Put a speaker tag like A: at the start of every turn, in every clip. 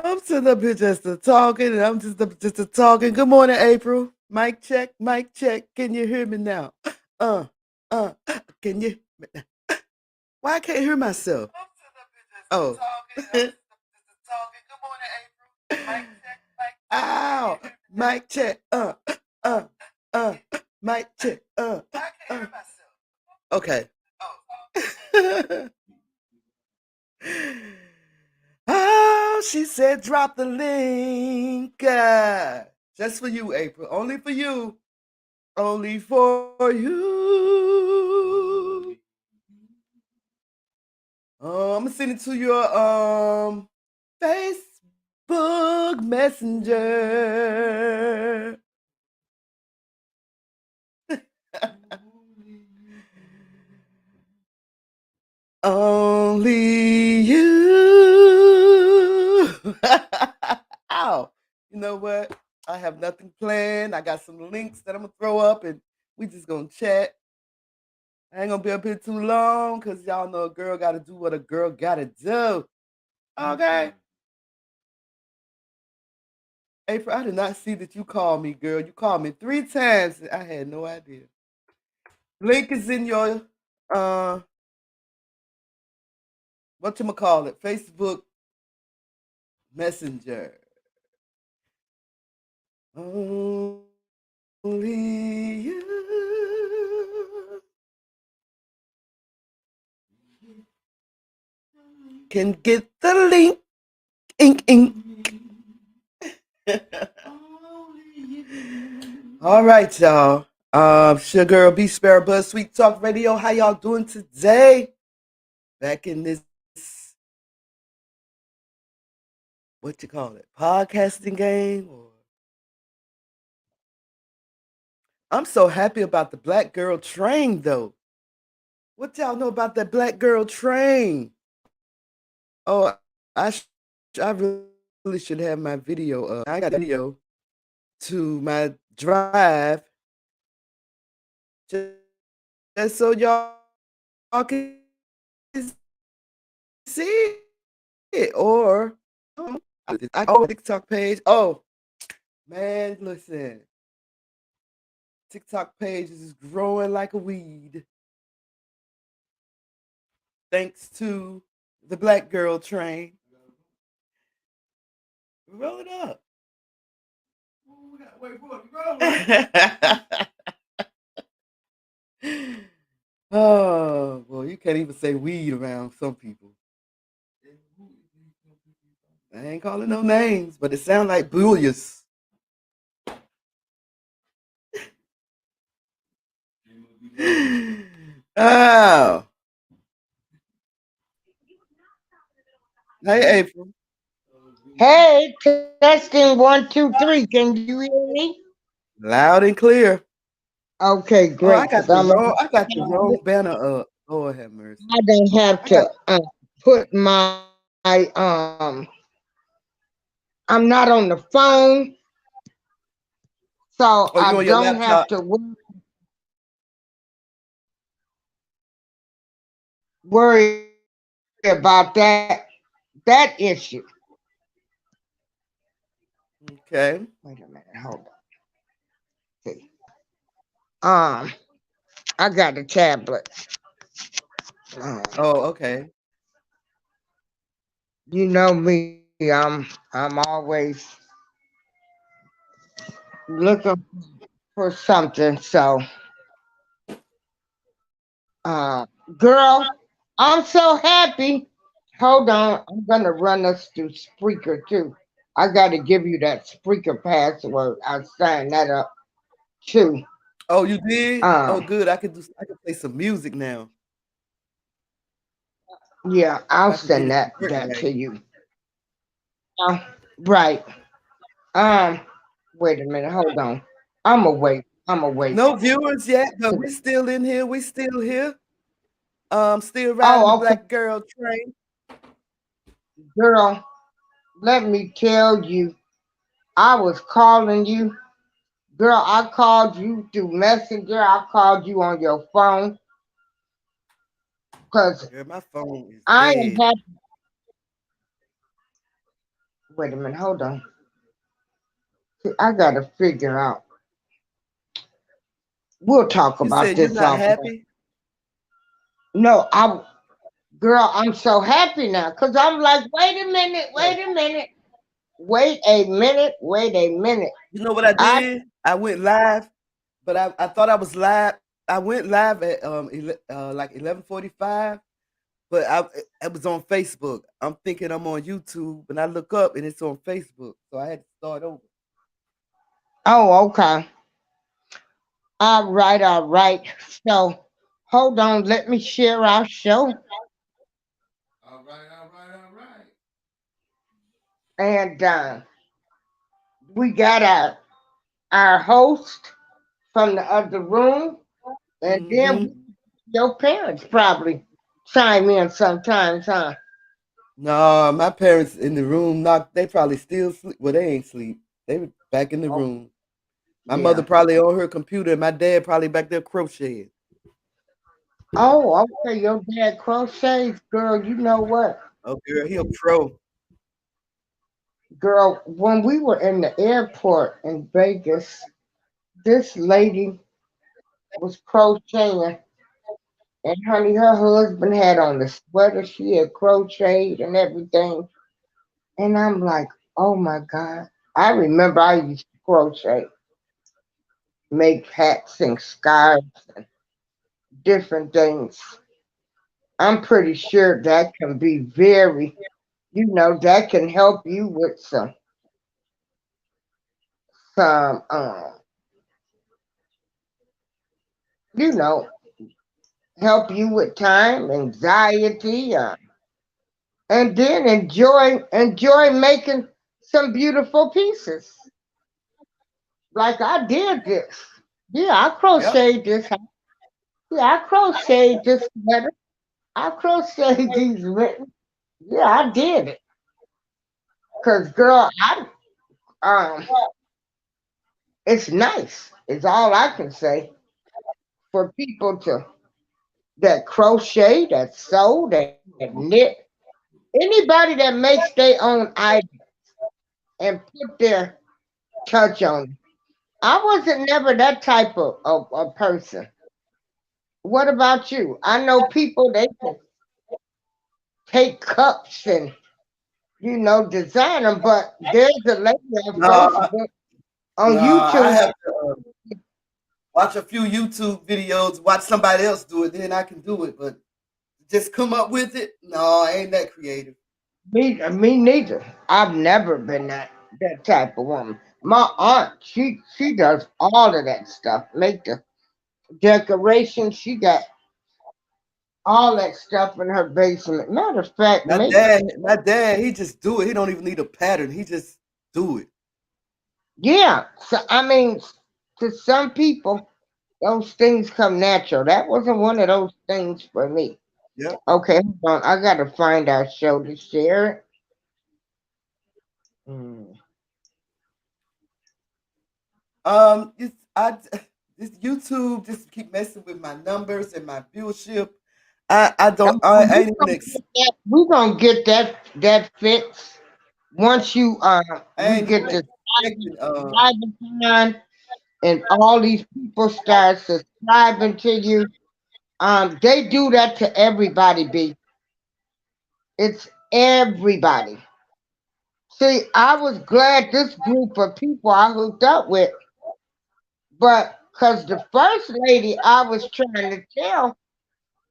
A: I'm sitting up here just a talking, and I'm just a talking. Good morning, April. Mic check, mic check. Can you hear me now? Uh, uh. Can you? Why I can't hear myself? Oh. Ow! Mic check. Uh. Mic check. Uh. Okay. Oh, she said, drop the link. Just for you, April. Only for you. Only for you. I'm gonna send it to your Facebook Messenger. Only you. Ow. You know what? I have nothing planned. I got some links that I'm gonna throw up and we just gonna chat. I ain't gonna be up here too long because y'all know a girl gotta do what a girl gotta do. Okay. April, I did not see that you called me, girl. You called me 3 times. I had no idea. Link is in your whatchamacallit, Facebook Messenger. Only you can get the link. Ink, ink. All right, y'all. Sugar, BeeSparrow, BuzzzTweet Talk Radio. How y'all doing today? Back in this, what you call it, podcasting game? I'm so happy about the Black Girl Train, though. What y'all know about that Black Girl Train? Oh, I really should have my video up. I got a video to my drive just so y'all can see it. Or I go TikTok page. Oh, man, listen. TikTok page is growing like a weed. Thanks to the Black Girl Train. Roll it up. We gotta wait for it to roll. Oh, well, you can't even say weed around some people. I ain't calling no names, but it sounds like bullious. Oh. Hey, April.
B: Hey, testing 1, 2, 3. Can you hear me?
A: Loud and clear.
B: Okay,
A: Oh,
B: great. Cause
A: I got the wrong banner up. Lord have mercy.
B: I don't have
A: I got
B: to put my I'm not on the phone, so
A: Oh,
B: I
A: you on your
B: don't have
A: laptop?
B: to worry about that issue.
A: Okay.
B: Wait a minute, hold on. See, um, I got a tablet.
A: Oh, okay.
B: You know me, I'm always looking for something. So, girl, I'm so happy. Hold on, I'm gonna run us through Spreaker too. I gotta give you that Spreaker password. I signed that up too.
A: Oh, you did? Oh,
B: Um,
A: good. I can play some music now.
B: yeah,
A: If
B: I'll
A: I can get
B: send
A: it to
B: that
A: work
B: to
A: right.
B: you. Uh, right. Um, wait a minute. Hold on. I'm awake. I'm awake.
A: No viewers yet, but we're still in here. We still here. Still riding the
B: Oh, okay,
A: Black Girl Train.
B: girl. Let me tell you, I was calling you. Girl, I called you through Messenger. I called you on your phone because
A: Girl, my phone is
B: I am
A: dead.
B: happy. Wait a minute, hold on. See, I gotta figure out. We'll talk
A: You
B: about
A: said you're
B: this
A: not
B: offline.
A: happy?
B: No, girl, I'm so happy now because I'm like,
A: Oh.
B: wait a minute.
A: You know what I
B: I
A: did? I went live, but I thought I was live. I went live at like 11:45, but it was on Facebook. I'm thinking I'm on YouTube, and I look up and it's on Facebook, so I had to start over.
B: Oh, okay. All right, all right. So hold on, let me share our show.
A: All right, all right, all right.
B: And we got our host from the other room, and then
A: Mm-hmm.
B: your parents probably chime in sometimes, huh?
A: No, my parents in the room knocked. They probably still sleep. Well, they ain't sleep. They were back in the
B: Oh,
A: room. My mother
B: yeah.
A: probably on her computer, and my dad probably back there crocheting.
B: Oh, okay. Your dad crochets, girl. You know what,
A: Oh, girl, he a pro.
B: girl? When we were in the airport in Vegas, this lady was crocheting, and honey, her husband had on the sweater she had crocheted and everything. And I'm like, oh my God. I remember I used to crochet, make hats and scarves and different things. I'm pretty sure that can be very, that can help you with some, you know, help you with time, anxiety, and then enjoy making some beautiful pieces. Like I did this. Yeah, I
A: Yep.
B: crocheted this. Yeah, I crocheted this sweater. I crocheted these mittens. Yeah, I did it. Cause girl, it's nice. It's all I can say for people that crochet, that sew, that knit. Anybody that makes their own item and put their touch on it. I wasn't never that type of person. What about you? I know people they can take cups and design them, but there's a lady on
A: No,
B: Facebook,
A: no,
B: on
A: I
B: YouTube.
A: have to watch a few YouTube videos, watch somebody else do it, then I can do it. But just come up with it? No, I ain't that creative.
B: Me neither. I've never been that type of woman. My aunt, she does all of that stuff. Make the decorations. She got all that stuff in her basement. Matter of fact,
A: My dad, he just do it. He don't even need a pattern. He just do it.
B: yeah. So I mean, to some people, those things come natural. That wasn't one of those things for me.
A: Yep.
B: Okay, hold on. I gotta find our show to share it. Mm.
A: I this YouTube just keep messing with my numbers and my viewership. I don't. I ain't even.
B: We gonna get that fixed once
A: I
B: we
A: ain't
B: get
A: even
B: the
A: expecting.
B: subscribing time and all these people start subscribing to you. They do that to everybody. It's everybody. See, I was glad this group of people I hooked up with, but because the first lady I was trying to tell,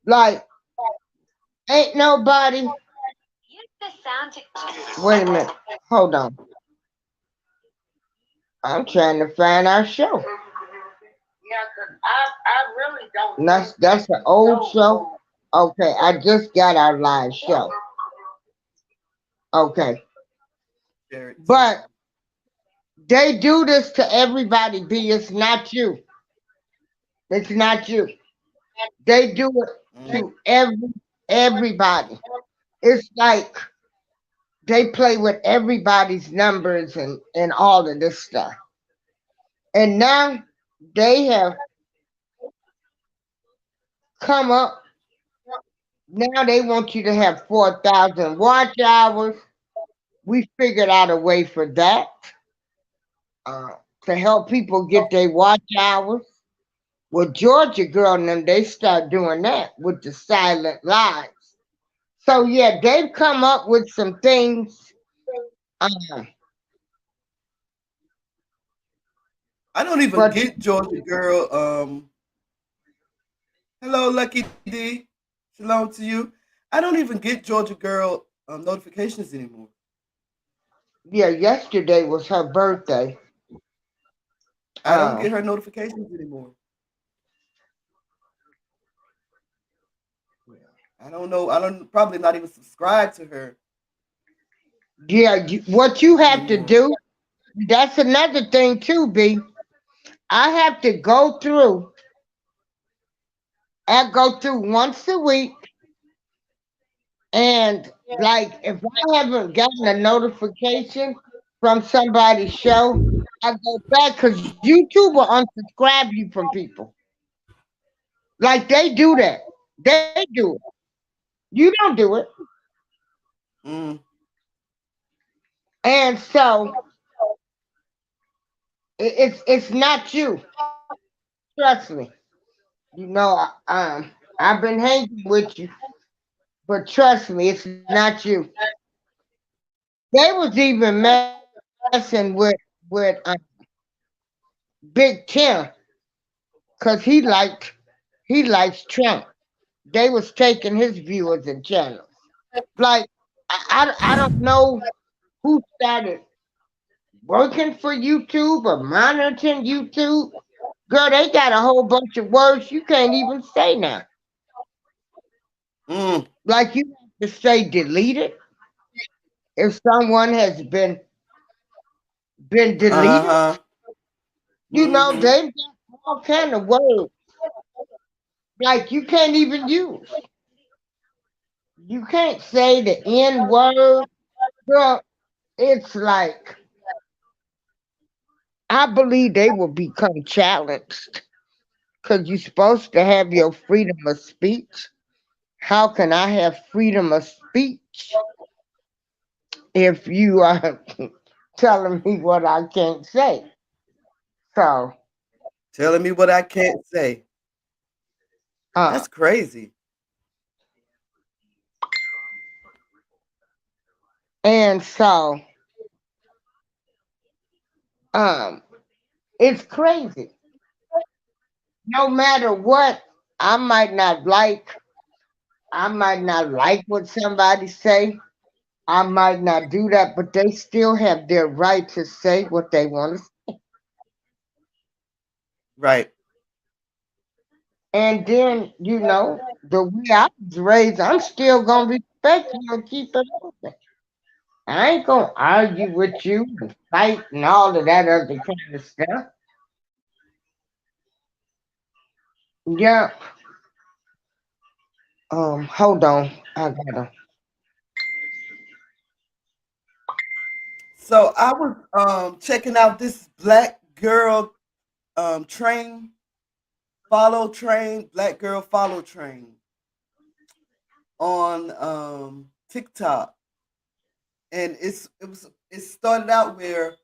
B: like, ain't nobody. Wait a minute. Hold on. I'm trying to find our show. Yeah, 'cause I really don't. That's the old show. Okay, I just got our live show. Okay,
A: Share it too.
B: but they do this to everybody. B, it's not you. It's not you. They do it
A: Mm.
B: to everybody. It's like they play with everybody's numbers and all of this stuff. And now they have come up. Now they want you to have 4,000 watch hours. we figured out a way for that uh, to help people get their watch hours. Well, Georgia girl and them, they start doing that with the silent lives. So yeah, they've come up with some things. Um,
A: I don't even
B: but
A: get Georgia girl. Hello, Lucky D. Shalom to you. I don't even get Georgia girl notifications anymore.
B: yeah, yesterday was her birthday.
A: I don't get
B: Um,
A: her notifications anymore. I don't know. I don't probably not even subscribe to her
B: yeah, what you have to
A: anymore.
B: do, that's another thing too, B. I have to go through. I go through once a week, and like if I haven't gotten a notification from somebody's show, I go back because YouTube will unsubscribe you from people. Like they do that. They do it. You don't do it.
A: Mm,
B: And so it's not you. Trust me. You know, I've been hanging with you, but trust me, it's not you. They was even messing with Big Tim because he likes Trump. They was taking his viewers and channels. Like I don't know who started working for YouTube or monitoring YouTube. Girl, they got a whole bunch of words you can't even say now.
A: mm,
B: Like you have to say deleted if someone has been deleted.
A: uh-huh.
B: You know,
A: Mm-hmm.
B: they've got all kind of words like you can't even use. You can't say the N word. Girl, it's like I believe they will become challenged because you're supposed to have your freedom of speech. How can I have freedom of speech if you are telling me what I can't say? So,
A: Telling me what I can't say.
B: uh,
A: That's crazy.
B: and so, um, it's crazy. No matter what, I might not like, I might not like what somebody say. I might not do that, but they still have their right to say what they want to.
A: Right.
B: And then, the way I was raised, I'm still gonna respect you and keep it open. I ain't gonna argue with you and fight and all of that other kind of stuff. Yeah. Hold on. I gotta.
A: So I was checking out this black girl train, follow train, black girl follow train on TikTok. And it started out where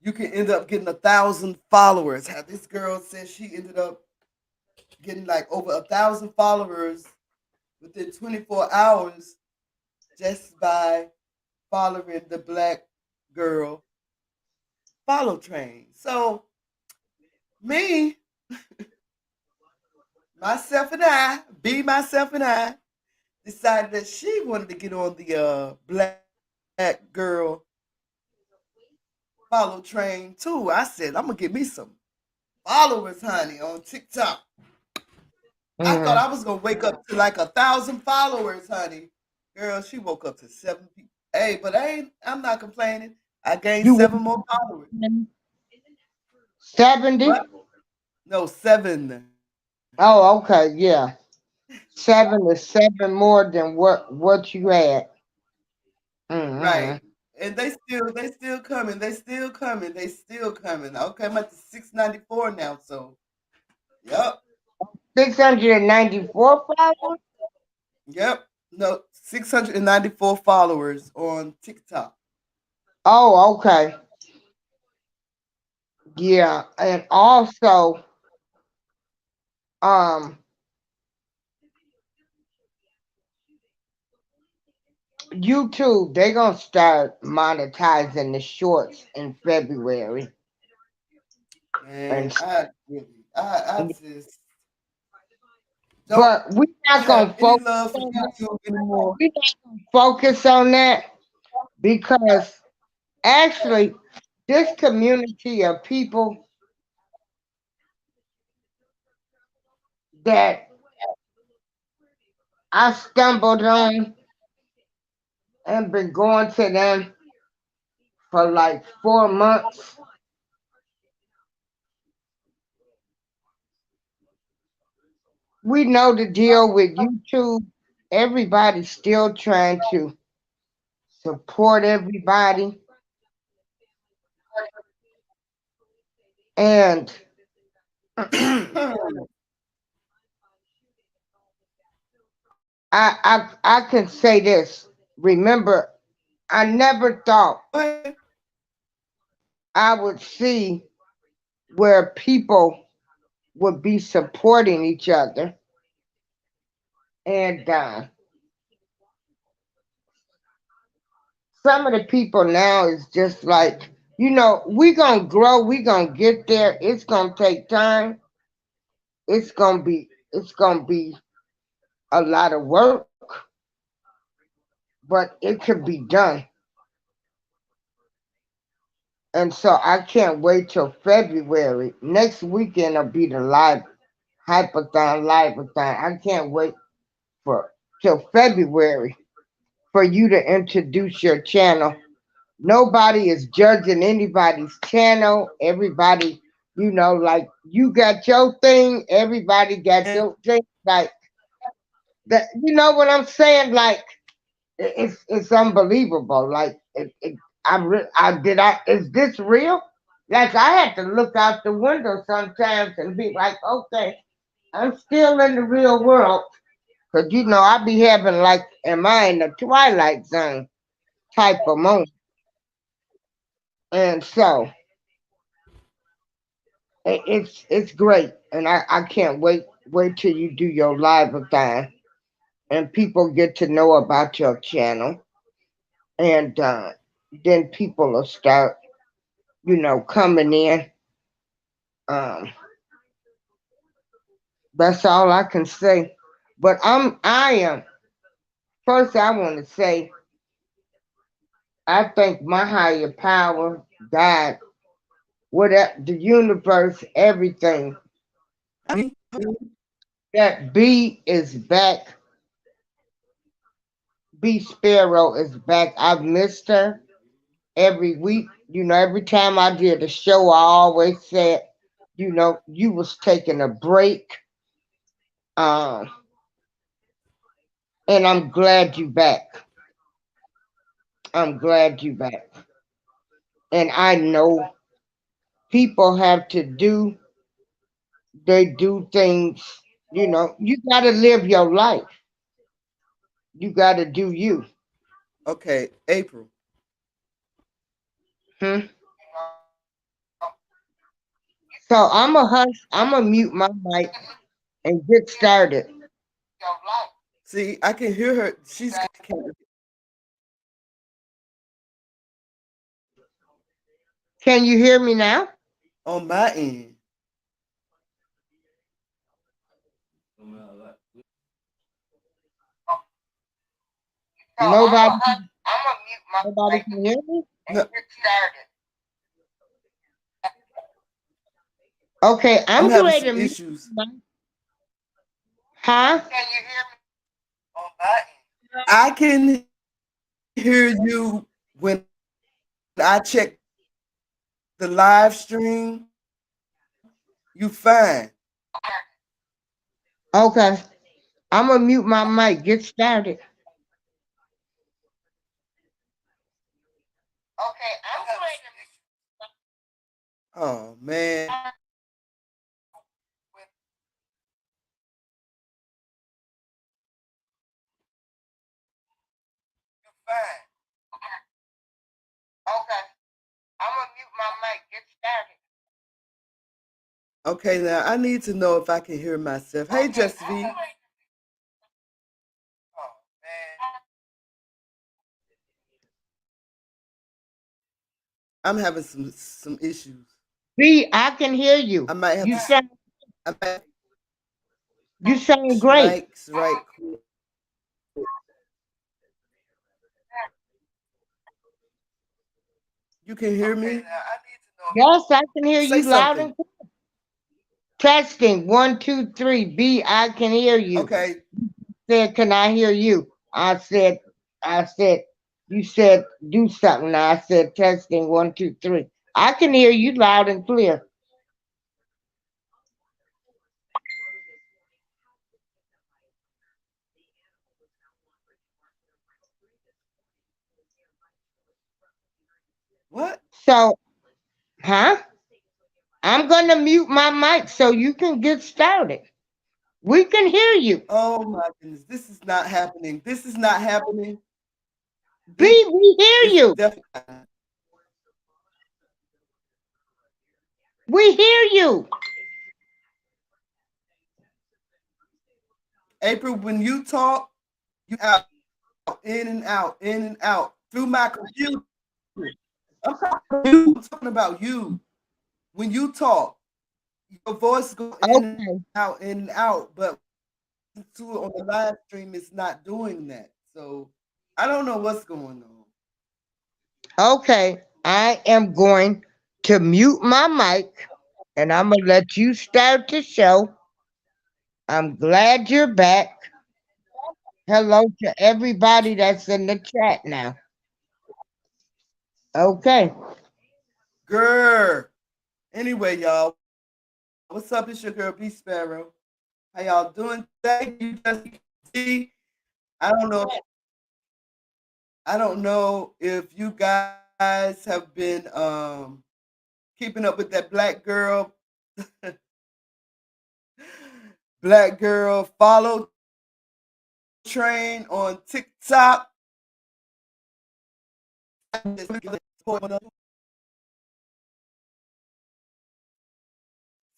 A: you can end up getting 1,000 followers. How this girl said she ended up getting like over 1,000 followers within 24 hours just by following the black girl follow train. So me, myself and I, be myself and I, decided that she wanted to get on the black girl follow train too. I said, I'm gonna get me some followers, honey, on TikTok. I thought
B: Hmm.
A: I was gonna wake up to like 1,000 followers, honey. Girl, she woke up to 7 people. Hey, but I'm not complaining. I gained
B: You
A: 7 more followers.
B: 70?
A: What? No, 7.
B: Oh, okay, yeah. 7 is 7 more than what you had.
A: Right.
B: Mm-hmm.
A: And they still coming. They still coming. They still coming. Okay, I'm at the 694 now. So, yep,
B: 694 flowers?
A: yep. No, 694 followers on TikTok.
B: Oh, okay. Yeah, and also, um, YouTube, they gonna start monetizing the shorts in February.
A: Man,
B: And
A: I just don't
B: but we're not
A: have
B: gonna
A: any
B: focus
A: love for
B: on that.
A: YouTube anymore.
B: We're not gonna focus on that because actually this community of people that I stumbled on and been going to them for like 4 months. We know the deal with YouTube. Everybody's still trying to support everybody. And I can say this. Remember, I never thought
A: What?
B: I would see where people would be supporting each other. And some of the people now is just like, we gonna grow, we gonna get there. It's gonna take time. It's gonna be a lot of work, but it could be done. And so I can't wait till February. Next weekend will be the live liveathon. I can't wait for till February for you to introduce your channel. Nobody is judging anybody's channel. Everybody, like you got your thing, everybody got
A: And
B: your thing. Like that, you know what I'm saying? Like it's unbelievable. Like is this real? Like I had to look out the window sometimes and be like, okay, I'm still in the real world. Cause I be having like, am I in the twilight zone type of moment? And so it's great, and I can't wait till you do your live thing and people get to know about your channel, and then people will start coming in. Um, that's all I can say. But I am first. I want to say I thank my higher power, God, whatever the universe, everything.
A: me,
B: That B is back. B Sparrow is back. I've missed her every week. Every time I did a show, I always said, you was taking a break. Um, and I'm glad you back. I'm glad you back. And I know people have to they do things, you got to live your life. You got to do you.
A: okay, April.
B: Hmm? So I'm a hush. I'm a mute my mic and get started.
A: See, I can hear her. She's
B: Can you hear me now?
A: on my end.
B: Nobody, nobody can hear me.
A: No,
B: Okay,
A: I'm
B: I'm
A: having
B: ready
A: some
B: to mute.
A: issues.
B: Huh?
A: I can hear you when I check the live stream. You fine.
B: Okay, I'm gonna mute my mic. Get started.
A: Oh man.
B: Okay. I'm gonna mute my mic. Get started.
A: Okay, now I need to know if I can hear myself. Hey, Just V. I'm having some issues.
B: B, I can hear you.
A: I might have
B: You
A: to.
B: sound
A: I might
B: you sound
A: switch
B: great.
A: mics right quick. You can hear me?
B: Yes, I can hear
A: Say
B: you loud
A: something.
B: and clear. Testing 1, 2, 3. B, I can hear you.
A: Okay.
B: Said, can I hear you? I said, you said do something. I said testing 1, 2, 3. I can hear you loud and clear.
A: What?
B: So, huh? I'm gonna mute my mic so you can get started. We can hear you.
A: Oh my goodness. This is not happening. This is not happening.
B: B,
A: This
B: we hear
A: is
B: you.
A: definitely
B: We hear you.
A: April, when you talk, you out, in and out, in and out through my computer. I'm talking about you. I'm talking about you. When you talk, your voice go
B: Okay.
A: in and out, but to it on the live stream, it's not doing that. So I don't know what's going on.
B: Okay. I am going to mute my mic and I'm gonna let you start the show. I'm glad you're back. Hello to everybody that's in the chat now. Okay.
A: Girl. Anyway, y'all, what's up? It's your girl B Sparrow. How y'all doing today? You just see. I don't know. I don't know if you guys have been keeping up with that black girl follow train on TikTok.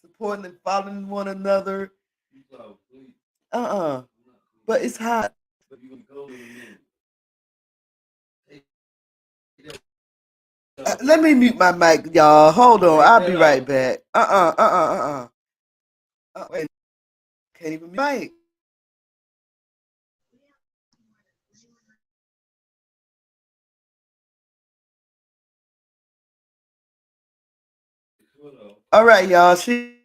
A: Supporting and following one another. Uh-uh. But it's hot. Let me mute my mic, y'all. Hold on. I'll be right back. Wait. Can't even mic. All right, y'all. She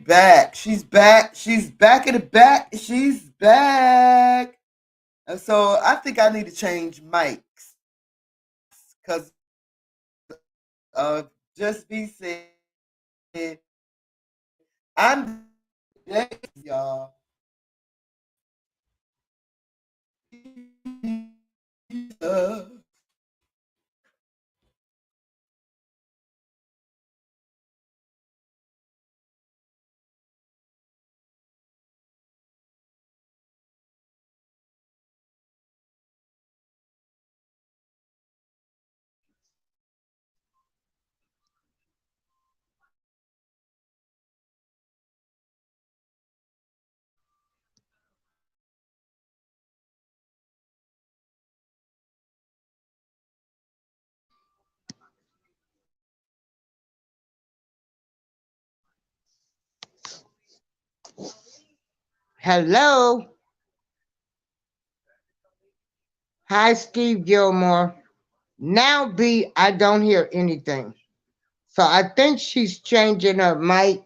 A: back. She's back. She's back in the back. She's back. And so I think I need to change mics because just be said I'm y'all.
B: Hello. Hi, Steve Gilmore. Now, B, I don't hear anything. So I think she's changing her mic.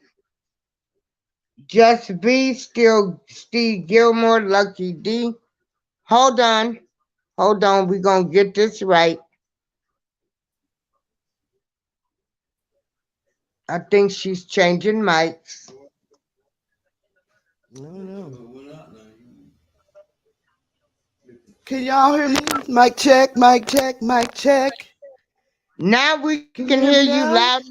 B: Just B, still Steve Gilmore, Lucky D. Hold on. Hold on. We're going to get this right. I think she's changing mics.
A: No. Can y'all hear me? Mic check, mic check, mic check.
B: Now we
A: Can
B: can
A: you hear
B: hear
A: me
B: you
A: now?
B: loud.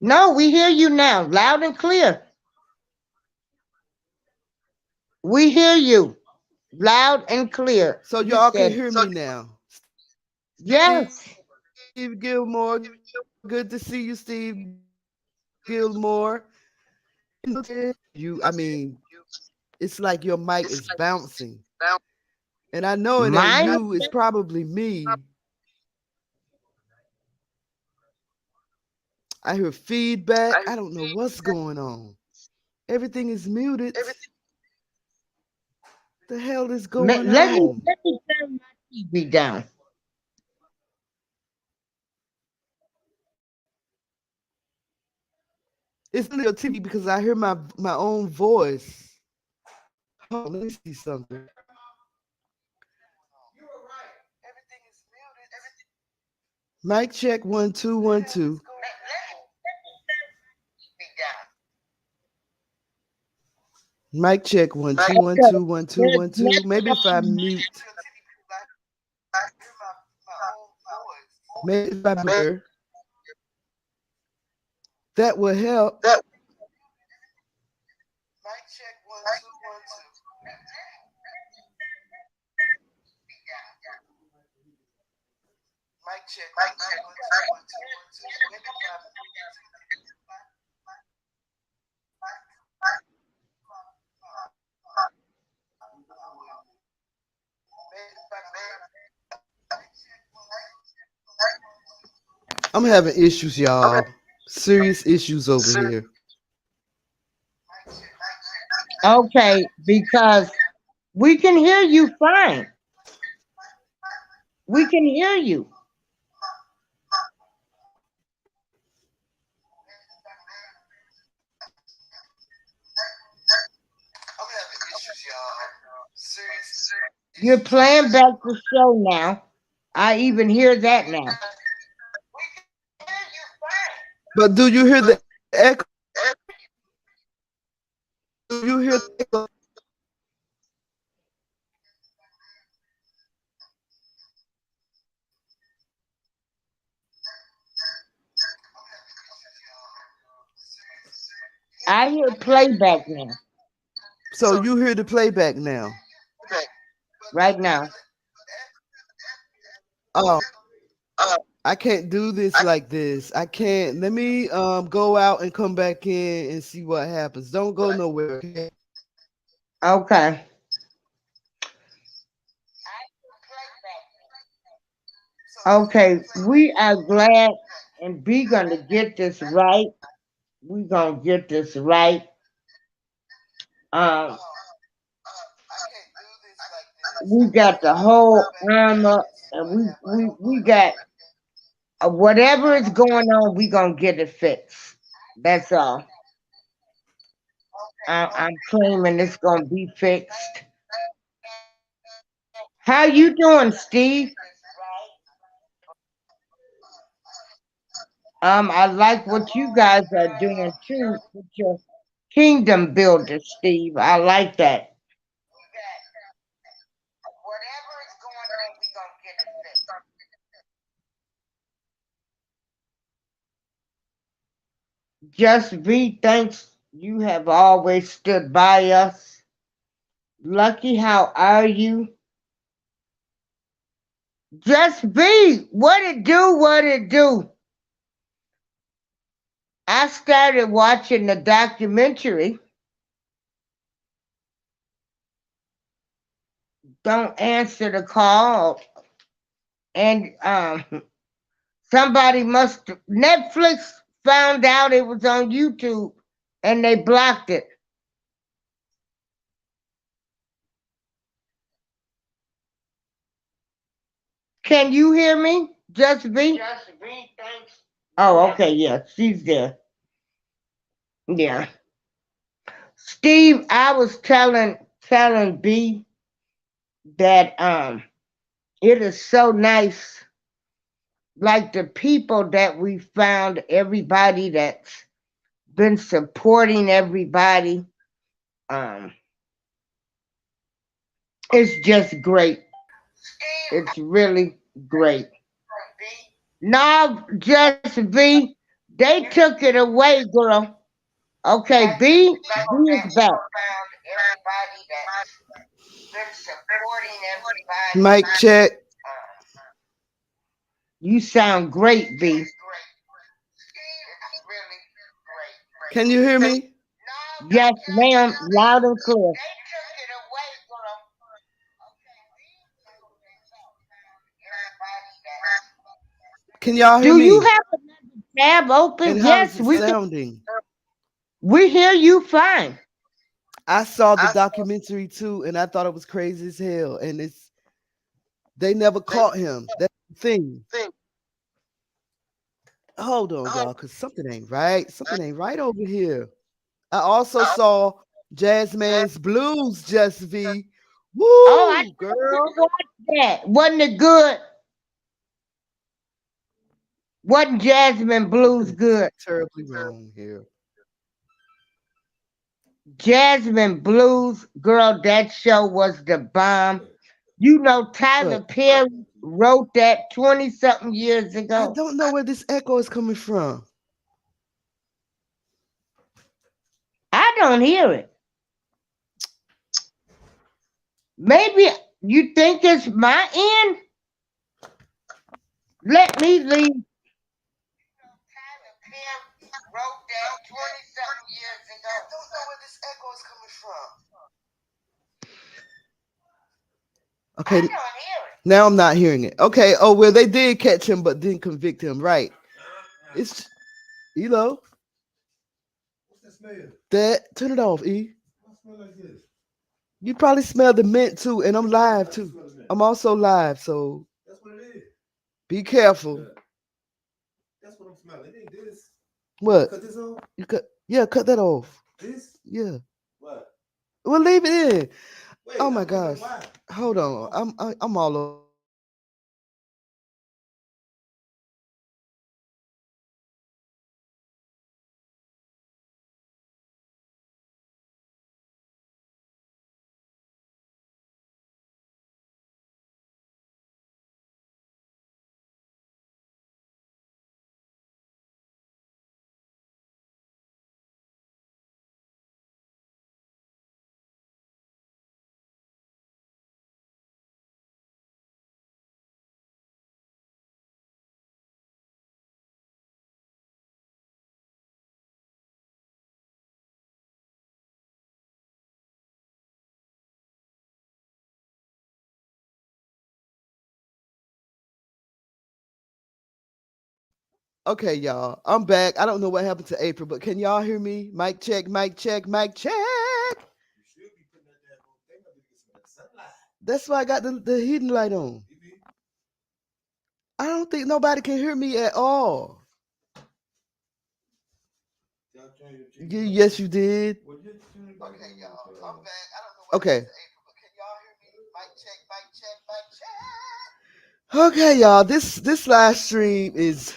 B: No, we hear you now, loud and clear. We hear you. loud and clear.
A: So
B: You
A: y'all can
B: said,
A: hear me now. Steve Gilmore,
B: yes,
A: good to see you, Steve Gilmore. And you know that I can hear you. I mean, it's like your mic is bouncing. And I know it ain't you, it's probably me.
B: mine,
A: I hear feedback. I don't know what's going on. Everything is muted. The hell is going on?
B: let me turn my TV down.
A: It's only your TV because I hear my own voice. Hold on, let me see something. Mic check 1 2 1 2. Mic check 1 2 1 2 1 2. Maybe if I mute, maybe if I better, that will help. I'm having issues, y'all. Serious issues over here.
B: Okay, because we can hear you fine. We can hear you. You're playing back the show now. I even hear that now.
A: But do you hear the echo? Do you hear the echo?
B: I hear playback now,
A: So you hear the playback now.
B: right now.
A: Oh, I can't do this like this. I can't. Let me go out and come back in and see what happens. Don't go nowhere, okay?
B: Okay. Okay. We are glad and we gonna get this right. We gonna get this right. Um, we got the whole armor, and we got whatever is going on. We gonna get it fixed. That's all. I'm claiming it's gonna be fixed. How you doing, Steve? I like what you guys are doing too with your kingdom builder, Steve. I like that. Just be thanks. You have always stood by us. Lucky, how are you? Just be. What it do? What it do? I started watching the documentary. Don't answer the call, and somebody must Netflix found out it was on YouTube and they blocked it. Can you hear me? Just be? Just be, thanks. Oh, okay, yeah, she's there. Yeah. Steve, I was telling B that it is so nice, like the people that we found, everybody that's been supporting everybody. Um, it's just great. It's really great. No, just B. They took it away, girl. Okay, B is back. been supporting everybody.
A: Mic check.
B: You sound great, B. Really great.
A: Can you hear me?
B: Yes, ma'am. Loud and clear. They took it away from
A: Can y'all hear
B: Do you
A: me?
B: have another tab open?
A: And how is
B: Yes,
A: it
B: we can.
A: sounding?
B: We hear you fine.
A: I saw the documentary too, and I thought it was crazy as hell. And they never caught him. That's the thing. Hold on, y'all, because something ain't right. Something ain't right over here. I also saw Jazzman's Blues, Just V.
B: Oh, I
A: Woo,
B: told you to
A: girl.
B: watch that. Wasn't it good? Wasn't Jasmine Blues
A: Something is
B: good?
A: terribly wrong here.
B: Jasmine Blues, girl, that show was the bomb. You know, Tyler
A: What?
B: Perry wrote that 20 something years
A: I
B: ago.
A: don't know where this echo is coming from.
B: I don't hear it. Maybe you think it's my end? Let me leave. Tyler Perry wrote that 20 something years ago.
A: I don't know where this echo is coming from.
B: I
A: Okay,
B: don't hear it.
A: now I'm not hearing it. Okay. Oh well, they did catch him, but didn't convict him. Right. It's you know that. Turn it off, E. You probably smell the mint too, and I'm live too. I'm also live, so be careful. What? You cut? Yeah, cut that off. Yeah. Well, leave it in. Oh my gosh. Hold on. I'm all over the place. Okay, y'all. I'm back. I don't know what happened to April, but can y'all hear me? Mic check, mic check, mic check. That's why I got the hidden light on. I don't think nobody can hear me at all. Yes, you did. Okay, y'all. I'm back. I don't know what happened to April, but can y'all hear me? Mic check, mic check, mic check. Okay, y'all. This live stream is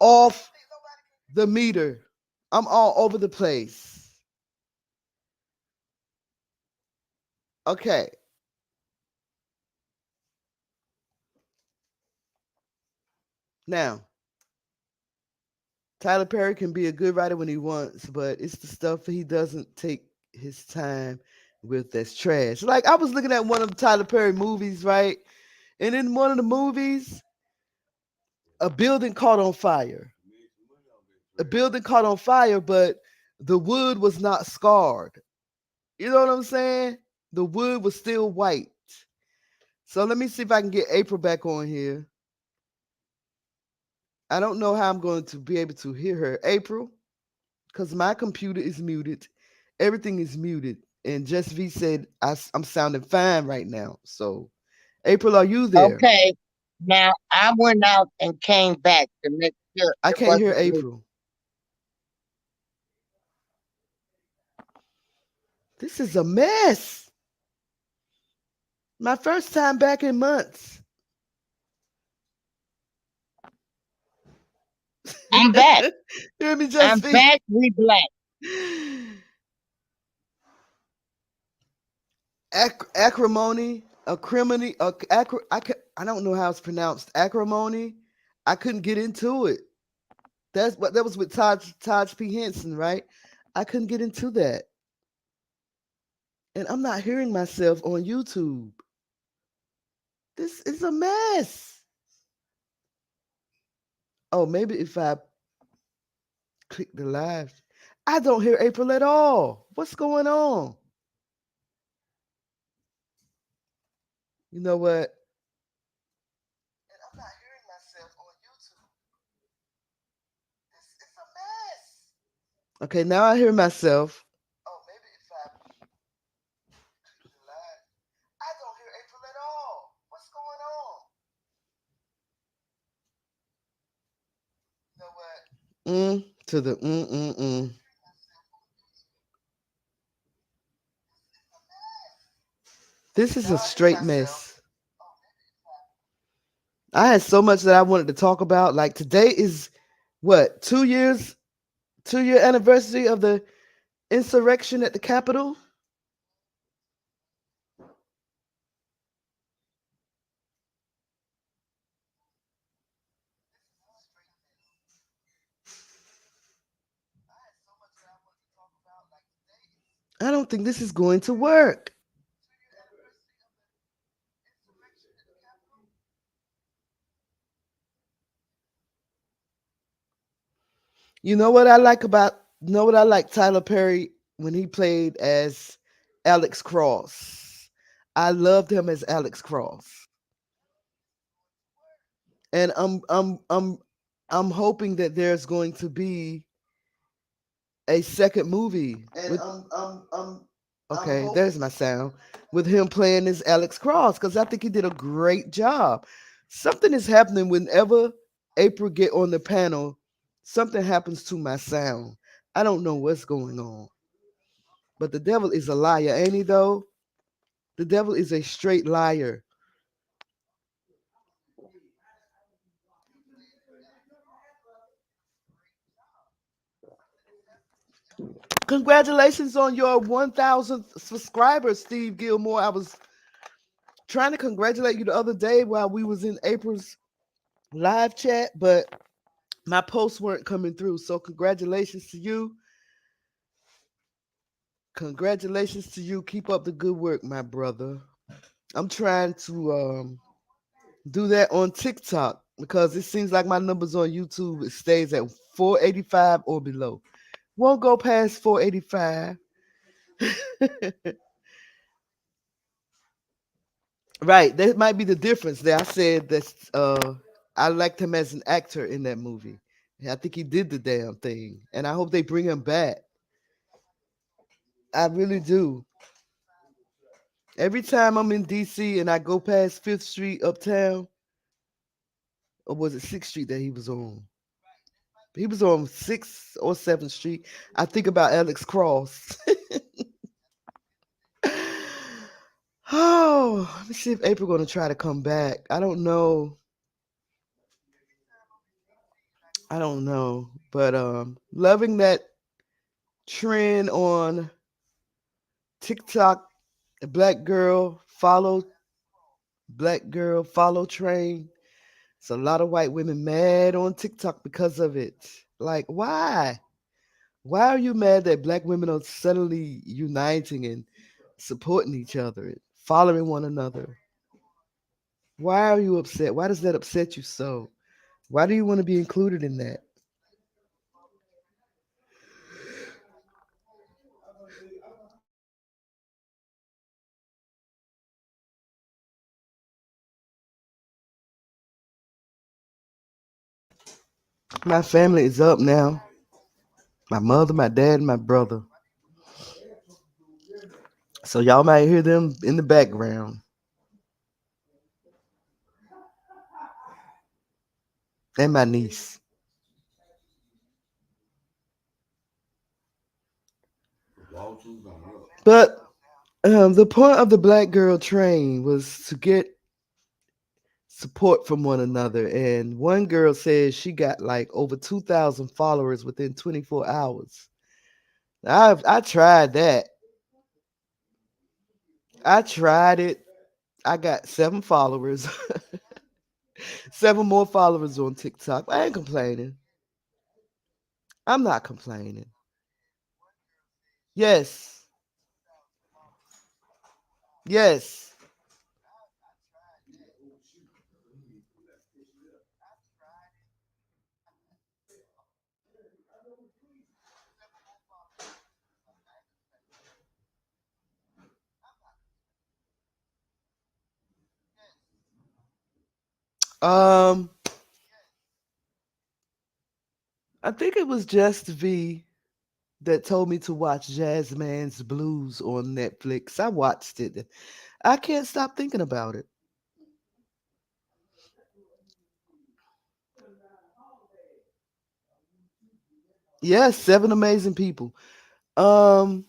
A: off the meter. I'm all over the place. Okay. Now, Tyler Perry can be a good writer when he wants, but it's the stuff he doesn't take his time with that's trash. Like I was looking at one of the Tyler Perry movies, right? And in one of the movies, a building caught on fire. A building caught on fire, but the wood was not scarred. You know what I'm saying? The wood was still white. So let me see if I can get April back on here. I don't know how I'm going to be able to hear her. April, because my computer is muted. Everything is muted. And Just V said I'm sounding fine right now. So, April, are you there?
B: Okay. Now I went out and came back to make sure
A: I
B: it
A: can't hear
B: wasn't me.
A: April. This is a mess. My first time back in months.
B: I'm back.
A: Hear me,
B: I'm
A: Just V.
B: back. We black.
A: Acrimony, acrimony, I don't know how it's pronounced. Acrimony. I couldn't get into it. That's what that was with Todd P. Henson, right? I couldn't get into that. And I'm not hearing myself on YouTube. This is a mess. Oh, maybe if I click the live, I don't hear April at all. What's going on? You know what? And I'm not hearing myself on YouTube. This is a mess. Okay, now I hear myself. Oh, maybe if I click the live, I don't hear April at all. What's going on? You know what? To the mm. This is a straight mess. I had so much that I wanted to talk about. Like today is what, 2 years, 2 year anniversary of the insurrection at the Capitol. I don't think this is going to work. You know what I like Tyler Perry when he played as Alex Cross. I loved him as Alex Cross. And I'm hoping that there's going to be a second movie
B: And
A: with okay, there's my sound with him playing as Alex Cross because I think he did a great job. Something is happening whenever April get on the panel. Something happens to my sound. I don't know what's going on, but the devil is a liar, ain't he? Though the devil is a straight liar. Congratulations on your 1,000th subscriber, Steve Gilmore. I was trying to congratulate you the other day while we was in April's live chat, but my posts weren't coming through. So congratulations to you. Congratulations to you. Keep up the good work, my brother. I'm trying to do that on TikTok because it seems like my numbers on YouTube it stays at 485 or below. Won't go past 485. Right, that might be the difference there. I said that I liked him as an actor in that movie. I think he did the damn thing, and I hope they bring him back. I really do. Every time I'm in DC and I go past Fifth Street uptown, or was it Sixth Street that he was on? He was on Sixth or Seventh Street. I think about Alex Cross. Oh, let me see if April gonna try to come back. I don't know. I don't know, but loving that trend on TikTok. Black girl follow, black girl follow train. It's a lot of white women mad on TikTok because of it. Like, why? Why are you mad that black women are suddenly uniting and supporting each other, and following one another? Why are you upset? Why does that upset you so? Why do you want to be included in that? My family is up now. My mother, my dad, and my brother. So y'all might hear them in the background. And my niece. But the point of the black girl train was to get support from one another. And one girl says she got like over 2,000 followers within 24 hours. I tried that. I tried it. I got 7 followers, 7 more followers on TikTok. I ain't complaining. I'm not complaining. Yes. Yes. Um, I think it was Just V that told me to watch Jazzman's Blues on Netflix. I watched it. I can't stop thinking about it. Yes, seven amazing people. Um,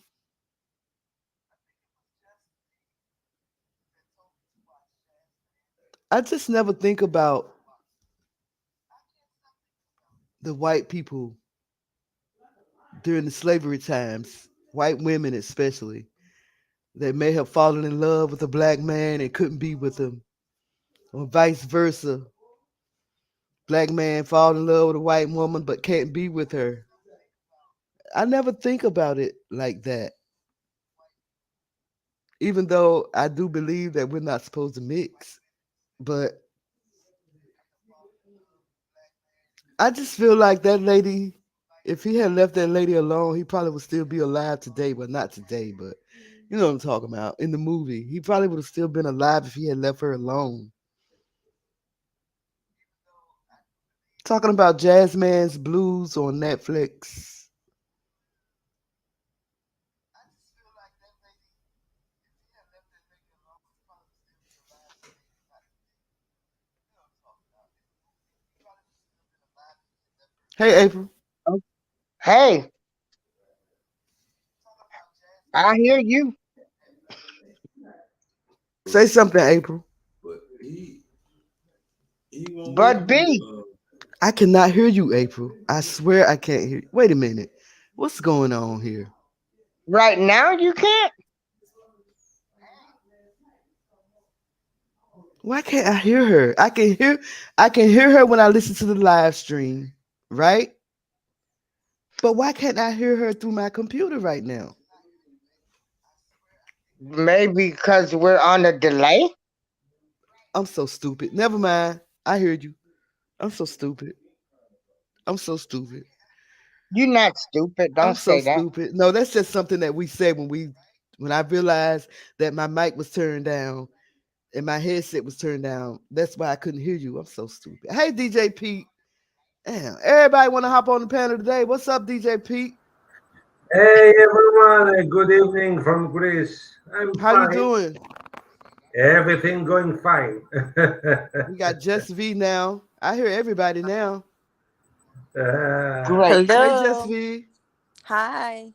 A: I just never think about the white people during the slavery times, white women especially, that may have fallen in love with a black man and couldn't be with him, or vice versa. Black man fall in love with a white woman but can't be with her. I never think about it like that. Even though I do believe that we're not supposed to mix. But I just feel like that lady, if he had left that lady alone, he probably would still be alive today. Well, not today, but you know what I'm talking about. In the movie, he probably would have still been alive if he had left her alone. Talking about Jazzman's Blues on Netflix. Hey, April.
B: Hey, I hear you.
A: Say something, April.
B: But B,
A: I cannot hear you, April. I swear I can't hear you. Wait a minute. What's going on here?
B: right now you can't.
A: Why can't I hear her? I can hear her when I listen to the live stream, right? But why can't I hear her through my computer right now?
B: Maybe because we're on a delay.
A: I'm so stupid. Never mind. I heard you. I'm so stupid. I'm so stupid.
B: You're not stupid.
A: I'm
B: Don't
A: so
B: say that.
A: stupid. No, that's just something that we said when I realized that my mic was turned down and my headset was turned down. That's why I couldn't hear you. I'm so stupid. Hey DJ Pete. Damn, everybody want to hop on the panel today. What's up, DJ Pete?
C: Hey everyone, good evening from Greece. I'm
A: How you
C: fine.
A: doing?
C: Everything going fine.
A: We got Just V now. I hear everybody now.
C: uh,
B: Great.
A: Hey, Just
D: Hello.
A: V.
D: Hi.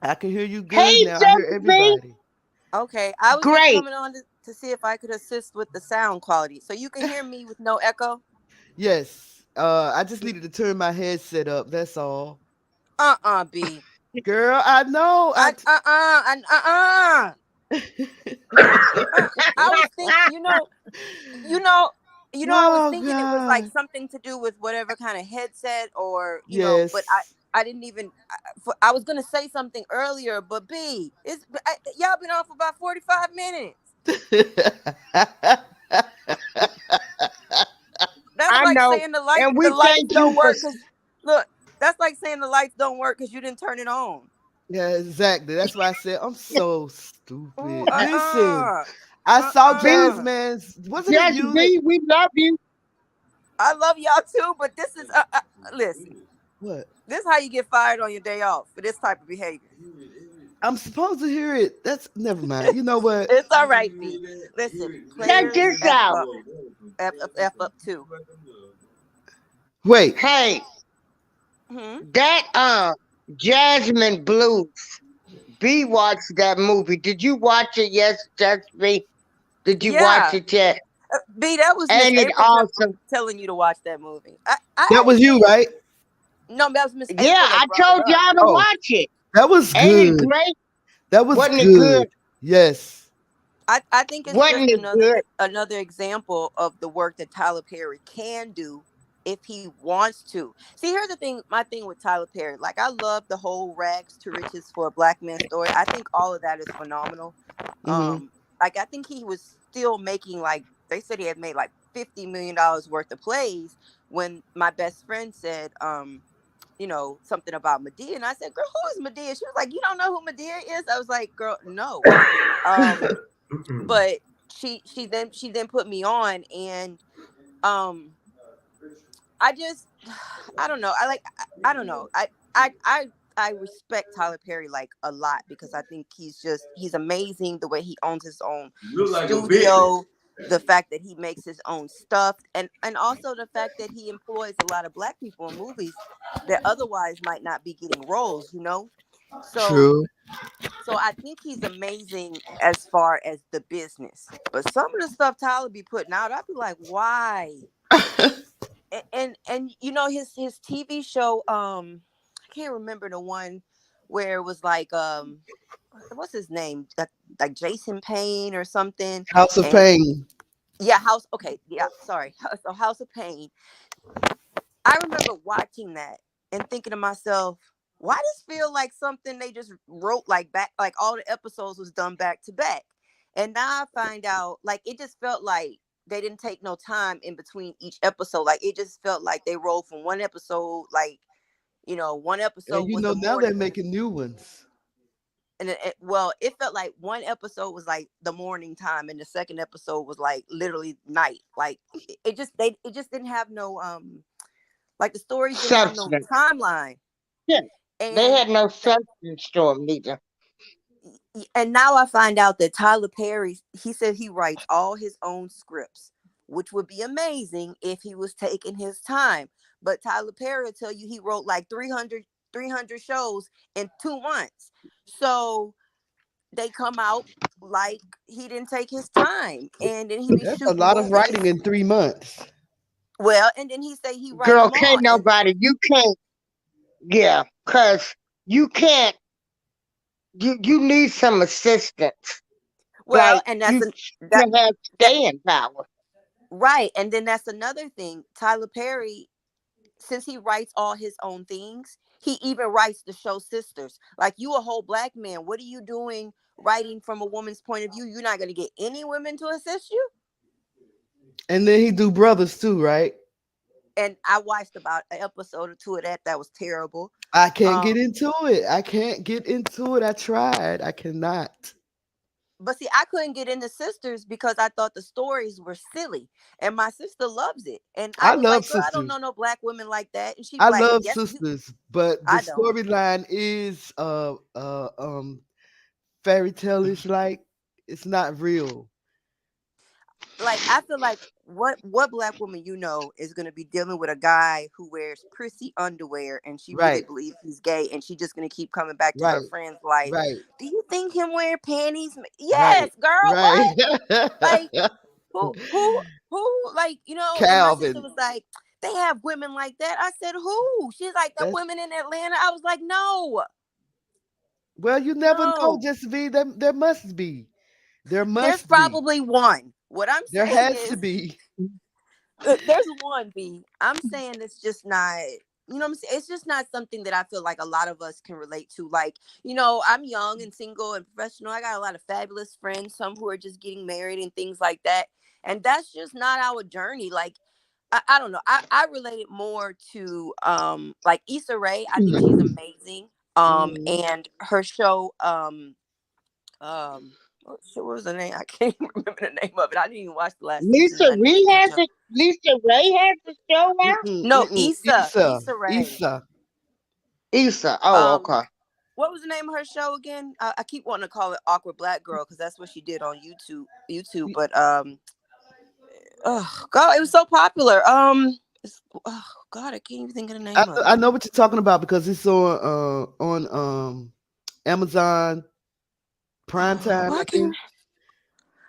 A: I can hear you good
B: Hey,
A: now. I hear
B: Just B.
A: everybody.
D: Okay, I was just
B: Great.
D: coming on to see if I could assist with the sound quality. So you can hear me with no echo?
A: Yes. I just needed to turn my headset up. That's all.
D: B.
A: Girl, I know.
D: And I was think you know I was
A: Oh
D: thinking it was like
A: God.
D: something to do with whatever kind of headset or but I
A: Yes.
D: I didn't even I was gonna say something earlier, but y'all been on for about 45 minutes. That's
B: I
D: like
B: know.
D: saying
B: And
D: the
B: we
D: lights
B: thank you
D: don't
B: for.
D: work because look, that's like saying the lights don't work because you didn't turn it on.
A: Yeah, exactly. That's why I said I'm so
D: Ooh,
A: stupid. Listen, I saw
B: B,
D: uh.
A: Jazzman's. Wasn't it
B: Just
A: you that?
B: B, we love you.
D: I love y'all too, but this is listen.
A: What?
D: This is how you get fired on your day off for this type of behavior.
A: I'm supposed to hear it. That's never mind. You know what?
D: It's all right, B. Listen,
B: Check
D: players
B: this out.
D: F up too.
A: Wait.
B: Hey,
D: Hmm.
B: that Jasmine Blues. B watched that movie. Did you watch it? Yes, Just B. Did you watch
D: Yeah,
B: it yet?
D: B. That was Miss
B: Ain't it
D: April
B: awesome?
D: telling you to watch that movie. I
A: That was
D: actually
A: you,
D: didn't.
A: right?
D: No, that was Miss
B: Yeah,
D: April
B: I
D: that brought it
B: told
D: up.
B: y'all to
A: Oh,
B: watch it.
A: that was
B: Ain't it
A: good.
B: great?
A: That was
B: Wasn't it
A: good.
B: good?
A: Yes.
D: I think it's
B: Wasn't
D: just
B: it good?
D: another example of the work that Tyler Perry can do if he wants to. See, here's the thing. My thing with Tyler Perry, like I love the whole rags to riches for a black man story. I think all of that is phenomenal.
A: Mm-hmm.
D: Um, like I think he was still making like they said he had made like $50 million worth of plays when my best friend said, something about Medea. And I said, girl, who is Medea? She was like, you don't know who Medea is? I was like, girl, no. But she then put me on, and um I just I don't know. I don't know. I respect Tyler Perry like a lot because I think he's amazing the way he owns his own
C: You look like a bitch.
D: studio, the fact that he makes his own stuff, and also the fact that he employs a lot of black people in movies that otherwise might not be getting roles. So
A: True.
D: so I think he's amazing as far as the business. But some of the stuff Tyler be putting out, I'd be like, why? And his TV show, I can't remember the one where it was like what's his name, like Jason Payne or something.
A: House of
D: And
A: Pain.
D: yeah, sorry. So House of Pain. I remember watching that and thinking to myself, why does feel like something they just wrote like back, like all the episodes was done back to back? And now I find out like it just felt like they didn't take no time in between each episode. Like it just felt like they rolled from one episode, like one
A: And
D: episode
A: you
D: was
A: know
D: the
A: now they're
D: morning,
A: making new ones.
D: and it felt like one episode was like the morning time, and the second episode was like literally night. Like it just didn't have no like the stories didn't have no
B: Substance.
D: timeline.
B: Yeah. They
D: And
B: had no substance to them neither.
D: now I find out that Tyler Perry, he said he writes all his own scripts, which would be amazing if he was taking his time. But Tyler Perry will tell you he wrote like 300 shows in 2 months. So they come out like he didn't take his time, and then he be
A: That's a
D: shooting
A: lot of writing
D: movies.
A: in 3 months.
D: Well, and then he say he write
B: Girl,
D: them all.
B: can't nobody, you can't, yeah, because you can't, you need some assistance.
D: Well,
B: Like,
D: and
B: you
D: that
B: can have
D: that
B: staying power.
D: right, and then that's another thing. Tyler Perry, since he writes all his own things, he even writes the show Sisters. Like, you a whole black man, what are you doing writing from a woman's point of view? You're not going to get any women to assist you.
A: And then he do Brothers too, right?
D: And I watched about an episode or two of that was terrible.
A: I can't get
D: um
A: into it. I can't get into it. I tried. I cannot.
D: but see, I couldn't get into Sisters because I thought the stories were silly, and my sister loves it, and
A: I
D: I'd be
A: love
D: like, girl, I don't
A: Sisters.
D: know no black women like that, and she'd be
A: I
D: like,
A: love
D: yes,
A: Sisters, but the
D: I don't.
A: storyline is fairy tale-ish, like it's not real.
D: Like, I feel like what black woman is going to be dealing with a guy who wears prissy underwear and she really
A: Right,
D: believes he's gay, and she just going to keep coming back to her
A: right,
D: friends like,
A: right,
D: do you think him wearing panties
A: right,
D: yes, girl,
A: right.
D: what? Like, who, like, and my sister
A: Calvin.
D: was like, they have women like that. I said, who? She's like, the
A: That's
D: women in Atlanta. I was like, no,
A: well, you never know,
D: no,
A: just be there must be. There
D: there's
A: must be.
D: probably one. What I'm
A: There
D: saying
A: has to
D: is,
A: be.
D: there's one, B. I'm saying it's just not, what I'm saying? It's just not something that I feel like a lot of us can relate to. Like, I'm young and single and professional. I got a lot of fabulous friends, some who are just getting married and things like that. And that's just not our journey. Like, I don't know. I relate it more to like Issa Rae. I think she's amazing.
A: Mhm.
D: And her show, um what was the name? I can't even remember the name of it. I didn't even watch the last season. I need to catch up.
B: Lisa Ray has a show now?
A: Mm-mm,
D: No,
A: mm-mm. Issa,
D: Issa Rae.
A: Issa.
B: Issa. Oh,
D: Um,
B: okay.
D: what was the name of her show again? I keep wanting to call it Awkward Black Girl because that's what she did on YouTube. But oh God, it was so popular. Oh God, I can't even think of the
A: I,
D: name of
A: I
D: it.
A: know what you're talking about because it's on Amazon Prime Time,
D: Why
A: I
D: can't
A: think.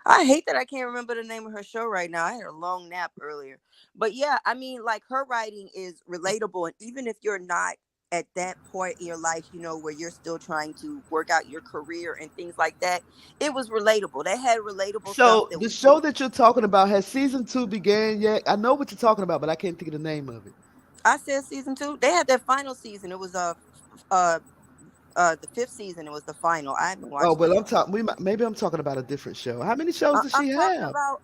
D: I hate that I can't remember the name of her show right now. I had a long nap earlier. But yeah, I mean, like, her writing is relatable. And even if you're not at that point in your life, where you're still trying to work out your career and things like that, it was relatable. They had relatable stuff
A: So
D: that
A: the
D: was
A: show that you're talking about has season 2 began yet? I know what you're talking about, but I can't think of the name of it.
D: I said season 2. They had their final season. It was uh The fifth season. It was the final. I haven't
A: Oh
D: watched
A: well,
D: it.
A: I'm talking. Maybe I'm talking about a different show. How many shows does
D: I'm
A: she
D: talking
A: have?
D: about.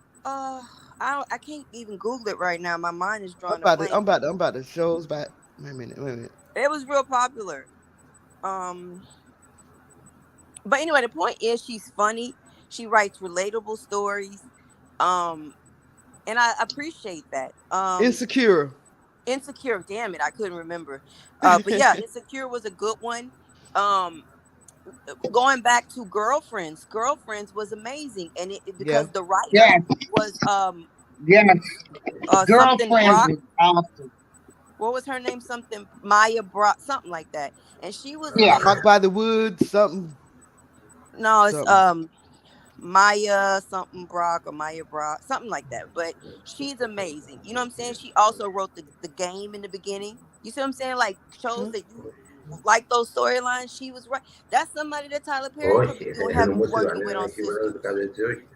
D: I can't even Google it right now. My mind is
A: I'm
D: drawing a
A: about to.
D: blank.
A: I'm about to shows back. Wait a minute. Wait a minute.
D: It was real popular. Um, but anyway, the point is she's funny. She writes relatable stories. Um, and I appreciate that.
A: Insecure.
D: Insecure. Damn it, I couldn't remember. But yeah, Insecure was a good one. Um, going back to Girlfriends was amazing, and
A: Yeah.
D: because the writer
B: Yes,
D: was
B: yes.
D: something
B: Girlfriends
D: Brock.
B: is awesome.
D: What was her name? Something Maya Brock, something like that, and she was
B: Yeah.
A: Rock
D: amazing.
A: by the Woods. Something.
D: No, it's
A: Something.
D: Maya something Brock or Maya Brock, something like that. But she's amazing. You know what I'm saying? She also wrote the game in the beginning. You see what I'm saying? Like shows
A: Huh?
D: that you like those storylines. She was right. That's somebody that Tyler Perry could be
C: Όχι,
D: doing
C: θέλω μου
D: working with
C: να
D: on
C: έχει μόνο το
D: Sisters.
C: κάτι έτσι, όχι.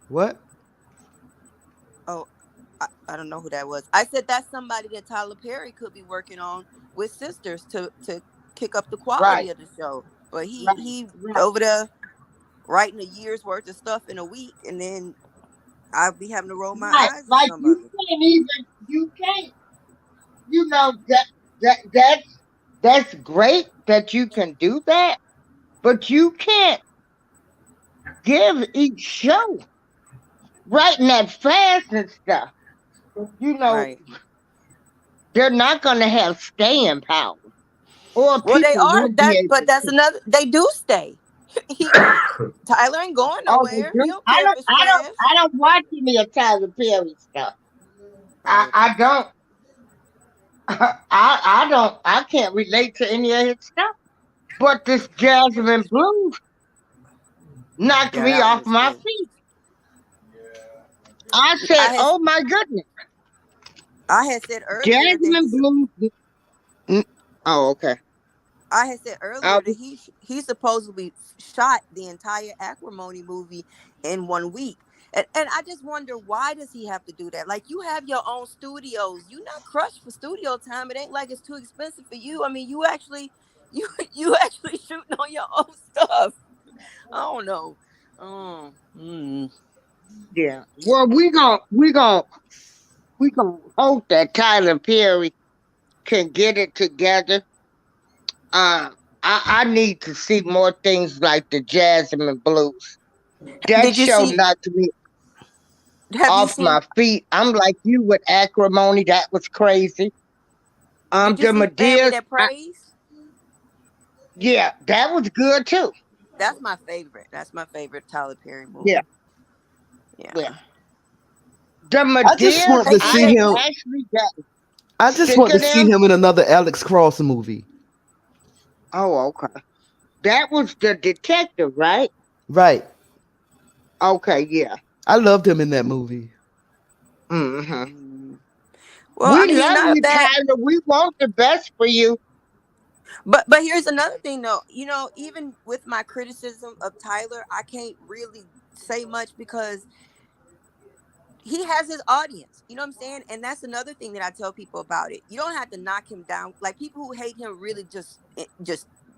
A: What?
D: Oh, I don't know who that was. I said that's somebody that Tyler Perry could be working on with Sisters to kick up the quality
B: Right.
D: of the show. But
B: Right.
D: he
B: Right.
D: over there writing a year's worth of stuff in a week, and then I'll be having to roll my
B: Right.
D: eyes at
B: Like
D: some
B: you
D: of it.
B: can't even. You can't. You know that's great that you can do that, but you can't give each show writing that fast and stuff. You know,
D: Right.
B: they're not going to have staying power, or
D: Well, they
B: people
D: are
B: will be
D: that,
B: able
D: but that's
B: to.
D: another. They do stay. he Tyler ain't going
B: Oh, they
D: nowhere. He
B: do.
D: don't care if it's trash.
B: I don't watch any of Tyler Perry stuff.
D: Oh,
B: I don't. I don't. I can't relate to any of his stuff. But this Jasmine Blues knocked
D: yeah,
B: me
D: that one
B: off
D: was
B: my
D: good.
B: feet. I said,
D: I had
B: "Oh my goodness,
D: I had said earlier that
B: Jasmine Blues." Oh, okay.
D: I had said
B: I
D: earlier that
B: was,
D: he supposedly shot the entire Acrimony movie in 1 week. And I just wonder, why does he have to do that? Like, you have your own studios. You're not crushed for studio time. It ain't like it's too expensive for you. I mean, you actually you actually shooting on your own stuff. I don't know.
B: yeah. Well, we gonna hope that Tyler Perry can get it together. I need to see more things like the Jasmine Blues. That
D: Did you
B: show
D: see?
B: knocked me
D: Have you
B: off
D: seen?
B: my feet. I'm like you with Acrimony. That was crazy.
D: Did you
B: The
D: see Family
B: Medeas.
D: That Prays?
B: Yeah, that was good too.
D: That's my favorite. That's my favorite Tyler Perry
B: Yeah,
D: movie. Yeah.
B: yeah. The
A: I just
B: Medeas,
A: want to see
B: I
A: him.
B: actually got
A: I just
B: sick
A: want to
B: of
A: see
B: them.
A: him in another Alex Cross movie.
B: Oh, okay. That was the detective, right?
A: Right.
B: Okay, yeah.
A: I loved him in that movie.
B: Hmm.
D: Mm. Well, I
B: We
D: mean, he's
B: love
D: not a
B: you,
D: bad.
B: Tyler. We want the best for you.
D: But here's another thing, though. You know, even with my criticism of Tyler, I can't really say much because he has his audience. You know what I'm saying? And that's another thing that I tell people about it. You don't have to knock him down. Like, people who hate him really just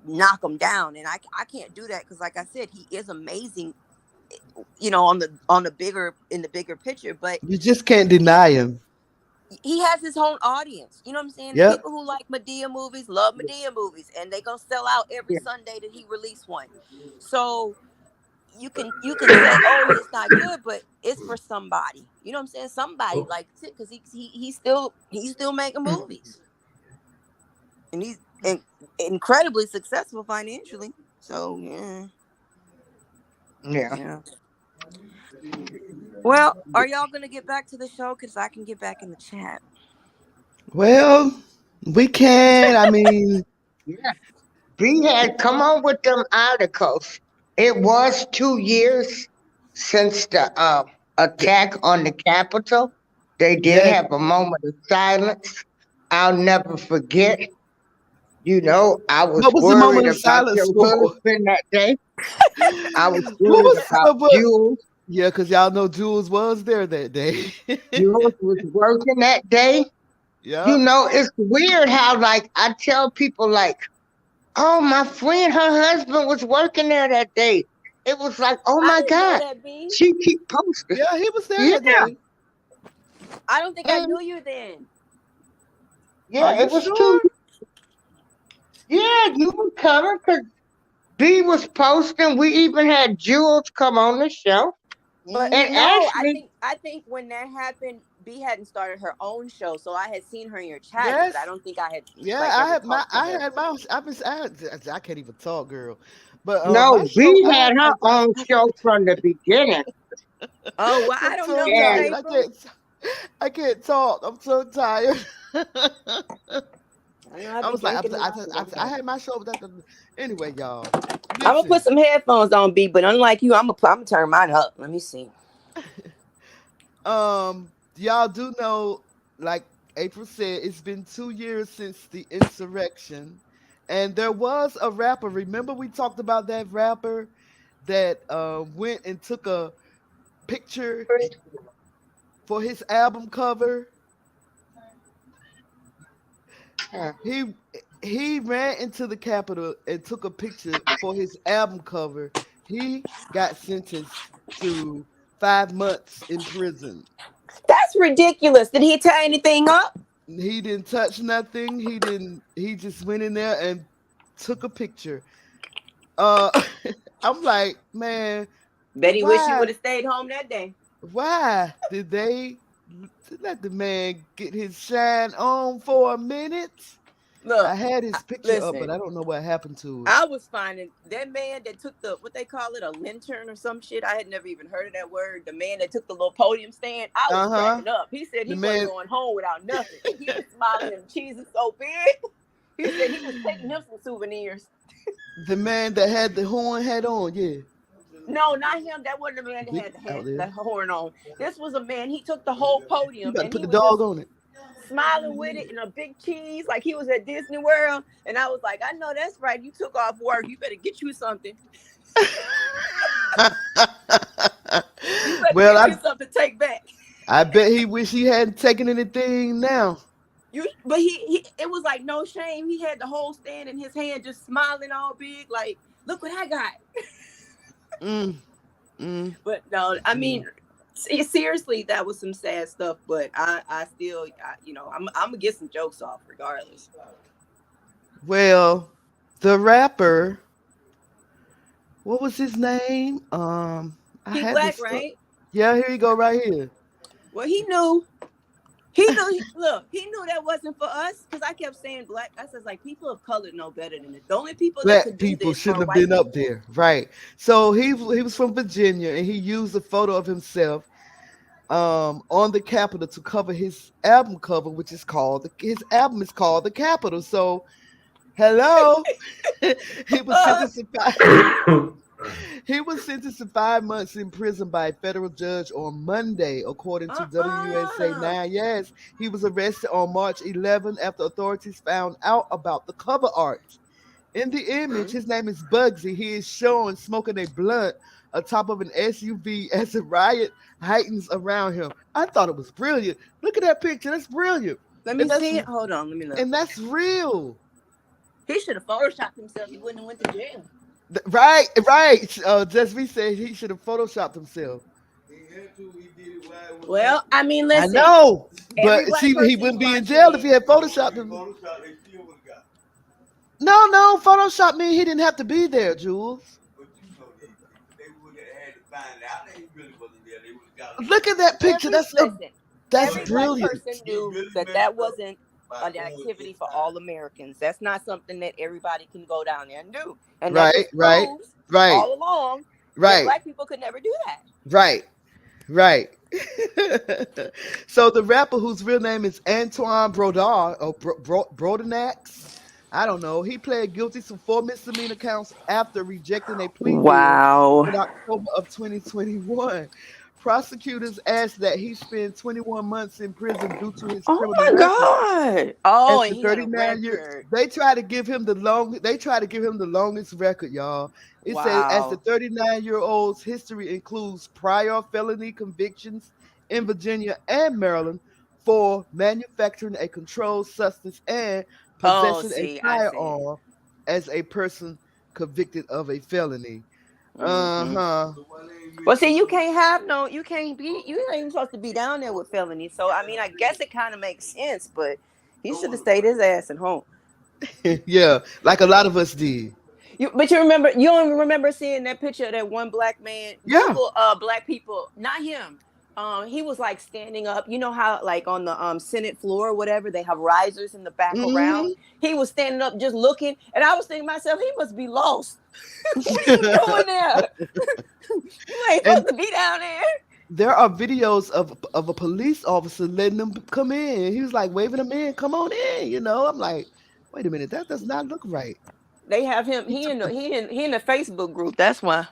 D: knock him down, and I can't do that because, like I said, he is amazing. You know, on the bigger in the bigger picture, but
A: You just can't deny him.
D: he has his own audience. You know what I'm saying? The
A: Yep.
D: people who like Medea movies love Medea movies, and they gonna sell out every
B: Yeah,
D: Sunday that he released one. So you can say, oh, it's not good, but it's for somebody. You know what I'm saying? Somebody likes it because he's still making movies, and he's incredibly successful financially. So yeah,
B: yeah.
D: yeah. Well, are y'all gonna get back to the show? Because I can get back in the chat.
A: Well, we can. I mean,
B: Yeah. We had come on with them articles. It was 2 years since the attack on the Capitol. They did
A: yeah.
B: have a moment of silence. I'll never forget. You know, I was
A: What was the
B: worried
A: moment of
B: about
A: silence
B: your
A: for?
B: husband that day. I was
A: What
B: worried
A: was
B: about
A: what?
B: Jules.
A: Yeah, because y'all know Jules was there that day.
B: Jules was working that day. You
A: Yep.
B: know, it's weird how, like, I tell people, like, Oh, my friend, her husband was working there that day. It was like, oh
D: I
B: my
D: didn't know
B: God,
D: that, B.
B: she keep posting.
A: Yeah, he was there
B: Yeah,
A: that day.
D: I don't think I
B: mm,
D: knew you then.
A: Are
B: yeah,
A: you
B: it was too.
A: sure?
B: Yeah, you were coming because B was posting. We even had Jules come on the show.
D: But
B: And
A: Mm-hmm.
D: no,
B: Ashley,
D: I think when that happened, B hadn't started her own show, so I had seen her in your chats, but I
A: Yes.
D: don't think I had
A: Yeah,
D: like ever talked to
A: I
D: her.
A: had my I can't even talk, girl. But
B: no,
A: my show
B: B had her own show from the beginning.
D: Oh well, I
A: I'm
D: don't
A: so
D: know, Miss
B: And
A: tired.
D: April.
A: I can't talk. I'm so tired.
D: I know I've
A: I
D: been
A: was like,
D: drinking a lot
A: I
D: today.
A: had my show, but anyway, y'all.
D: I'm gonna put
A: Listen,
D: some headphones on, B, but unlike you, I'm gonna turn mine up. Let me see.
A: y'all do know, like April said, it's been 2 years since the insurrection, and there was a rapper. Remember, we talked about that rapper that went and took a picture for his album cover.
B: uh,
A: He he ran into the Capitol and took a picture for his album cover. He got sentenced to 5 months in prison.
D: That's ridiculous. Did he tie anything up?
A: He didn't touch nothing. He didn't. He just went in there and took a picture. Uh, I'm like, man,
D: Bet he wish he
A: why?
D: would have stayed home that day.
A: Why did they let the man get his shine on for a minute? I
D: Look,
A: had his picture up, but
D: listen.
A: I don't know what happened to it.
D: I was finding that man that took the what they call it a lantern or some shit. I had never even heard of that word. The man that took the little podium stand. I was
A: Uh huh.
D: cracking up. He said
A: The
D: he wasn't
A: man,
D: going home without nothing, and he was smiling and cheesing so big. He said he was taking him some souvenirs.
A: the man that had the horn hat on. Yeah,
D: No, not him. That wasn't the man that
A: big
D: had
A: out there.
D: the horn on. This was a man. He took the whole
A: You
D: podium
A: about to
D: and
A: put
D: he
A: the
D: was
A: dog
D: just
A: on it.
D: smiling with it and a big cheese like he was at Disney World. And I was like, I know that's right. You took off work. You better get you something. You better
A: Well,
D: get you something to take back.
A: I bet he wish he hadn't taken anything now.
D: But he it was like no shame. He had the whole stand in his hand, just smiling all big, like, look what I got.
A: Mm, mm,
D: But no, I
A: mm.
D: mean, seriously, that was some sad stuff. But I still, I'm gonna get some jokes off regardless.
A: Well, the rapper, what was his name? I
D: He
A: had
D: black,
A: this stuff.
D: right?
A: Yeah, here you go, right here.
D: Well, he knew. He knew. Look, he knew that wasn't for us because I kept saying black. I said like people of color know better than this. The only people that
A: Black
D: could do
A: people
D: this
A: shouldn't
D: are
A: have
D: white
A: been up
D: people.
A: there, right? So he was from Virginia, and he used a photo of himself on the Capitol to cover his album cover, which is called his album is called The Capitol. So hello, he was
D: Uh,
A: sentenced to he was sentenced to 5 months in prison by a federal judge on Monday, according to WUSA
D: uh-uh.
A: 9. Yes, he was arrested on March 11 after authorities found out about the cover art. In the image, his name is Bugsy. He is shown smoking a blunt atop of an SUV as the riot heightens around him. I thought it was brilliant. Look at that picture. That's brilliant.
D: Let
A: And
D: me see it. Hold on. Let me look.
A: that's real.
D: He should have photoshopped himself. He wouldn't have went to jail.
A: Right, right. Just we said he should have photoshopped himself.
D: Well, I mean,
A: I
D: listen.
A: know,
D: Every
A: but
D: black
A: see, he
D: person
A: wouldn't
D: is
A: be in
D: watching
A: jail if he
D: this.
A: had photoshopped him. No, no, Photoshop mean he didn't have to be there, Jules. Look at that picture. That's
D: Every black
A: brilliant.
D: person knew that that wasn't an activity for all Americans. That's not something that everybody can go down there and do. And that
A: Right,
D: just
A: right,
D: proves
A: right,
D: all along that
A: right,
D: black people could never do that.
A: right, right. So the rapper whose real name is Antoine Brodard or Brodenax, I don't know. He pled guilty to 4 misdemeanor counts after rejecting a plea deal
D: Wow.
A: in October of 2021. Prosecutors asked that he spend 21 months in prison due to his
D: Oh
A: criminal
D: my
A: record.
D: God. Oh,
A: As
D: and
A: the
D: he had a
A: 39 year,
D: record.
A: they try to give him the longest record, y'all. It says as the
D: Wow.
A: 39-year-old's history includes prior felony convictions in Virginia and Maryland for manufacturing a controlled substance and
D: Oh,
A: possessing a
D: see, I see.
A: firearm. as a person convicted of a felony.
D: Mm-hmm.
A: Uh-huh.
D: Well, see, you can't have no, you can't be, you ain't even supposed to be down there with felony. So, I mean, I guess it kind of makes sense, but he should have stayed his ass at home.
A: Yeah, like a lot of us did.
D: But you remember, you don't remember seeing that picture of that one black man.
A: Yeah.
D: Google black people, not him. He was like standing up. You know how like on the Senate floor or whatever they have risers in the back around.
A: Hmm.
D: He was standing up just looking, and I was thinking to myself, he must be lost. What are you doing there? You ain't
A: And
D: supposed to be down there.
A: there are videos of a police officer letting them come in. He was like waving them in, come on in. I'm like, wait a minute, that does not look right.
D: They have him.
A: He took the
D: He in the Facebook group. That's why.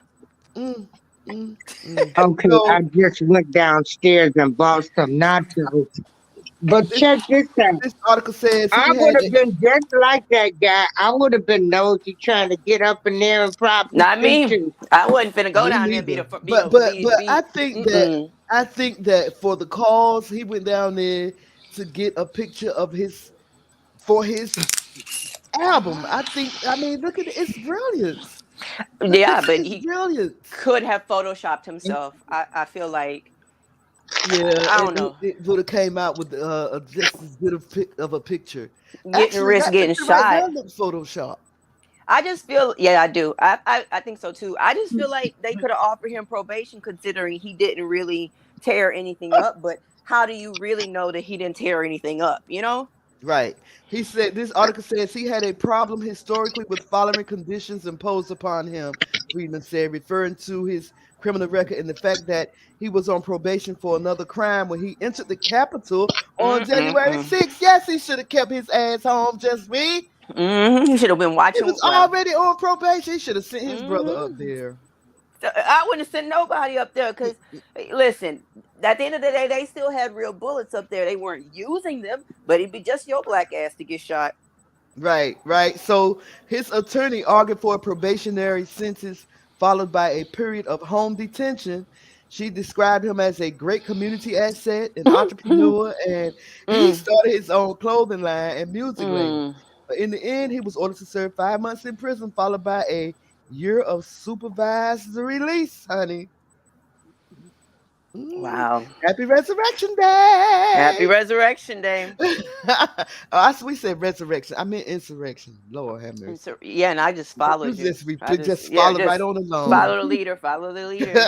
A: mm, mm, mm.
B: Okay,
A: So
B: I just went downstairs and bought some nachos. But
A: this
B: check this out.
A: this article says
B: I
A: he
B: would
A: had
B: have been just like that guy. I would have been nosy trying to get up in there and probably
D: Not
B: see
D: me.
B: too.
D: I wasn't finna go
A: me
D: down there and be
A: neither.
D: the be
A: But
D: the
A: but
D: be
A: but I
D: be.
A: think that
D: Mm-mm.
A: for the cause he went down there to get a picture of his for his album. I mean look at it, it's brilliant. The
D: Yeah,
A: picture
D: but
A: is
D: he
A: brilliant.
D: could have photoshopped himself. I feel like
A: Yeah,
D: I
A: and
D: don't know.
A: it would have came out with just as good of a picture.
D: Getting
A: Actually,
D: risk
A: that
D: getting
A: picture right
D: shot.
A: there looks Photoshop.
D: I just feel, yeah, I do. I think so too. I just feel like they could have offered him probation considering he didn't really tear anything up. But how do you really know that he didn't tear anything up? You know?
A: Right. He said this article says he had a problem historically with following conditions imposed upon him, Friedman said, referring to his criminal record and the fact that he was on probation for another crime when he entered the Capitol on January
D: Mm-mm-mm.
A: 6th. Yes, he should have kept his ass home, just me.
D: He should have been
A: He
D: watching.
A: was
D: Well,
A: already on probation. He should have sent his brother up
D: hmm
A: there.
D: I wouldn't have sent nobody up there because, listen, at the end of the day, they still had real bullets up there. They weren't using them, but it'd be just your black ass to get shot.
A: Right, right. So his attorney argued for a probationary sentence followed by a period of home detention. She described him as a great community asset, an entrepreneur, and he
D: Mm,
A: started his own clothing line and music label.
D: mm.
A: But in the end, he was ordered to serve 5 months in prison, followed by a year of supervised release, honey. Mm,
D: Wow.
A: Happy Resurrection
D: Happy
A: Day!
D: Resurrection Day.
A: We said resurrection. I meant insurrection. Lord have
D: And
A: mercy.
D: so, yeah, and I just followed you. I
A: Just
D: yeah,
A: follow right
D: just
A: on along.
D: follow the leader. Follow the leader.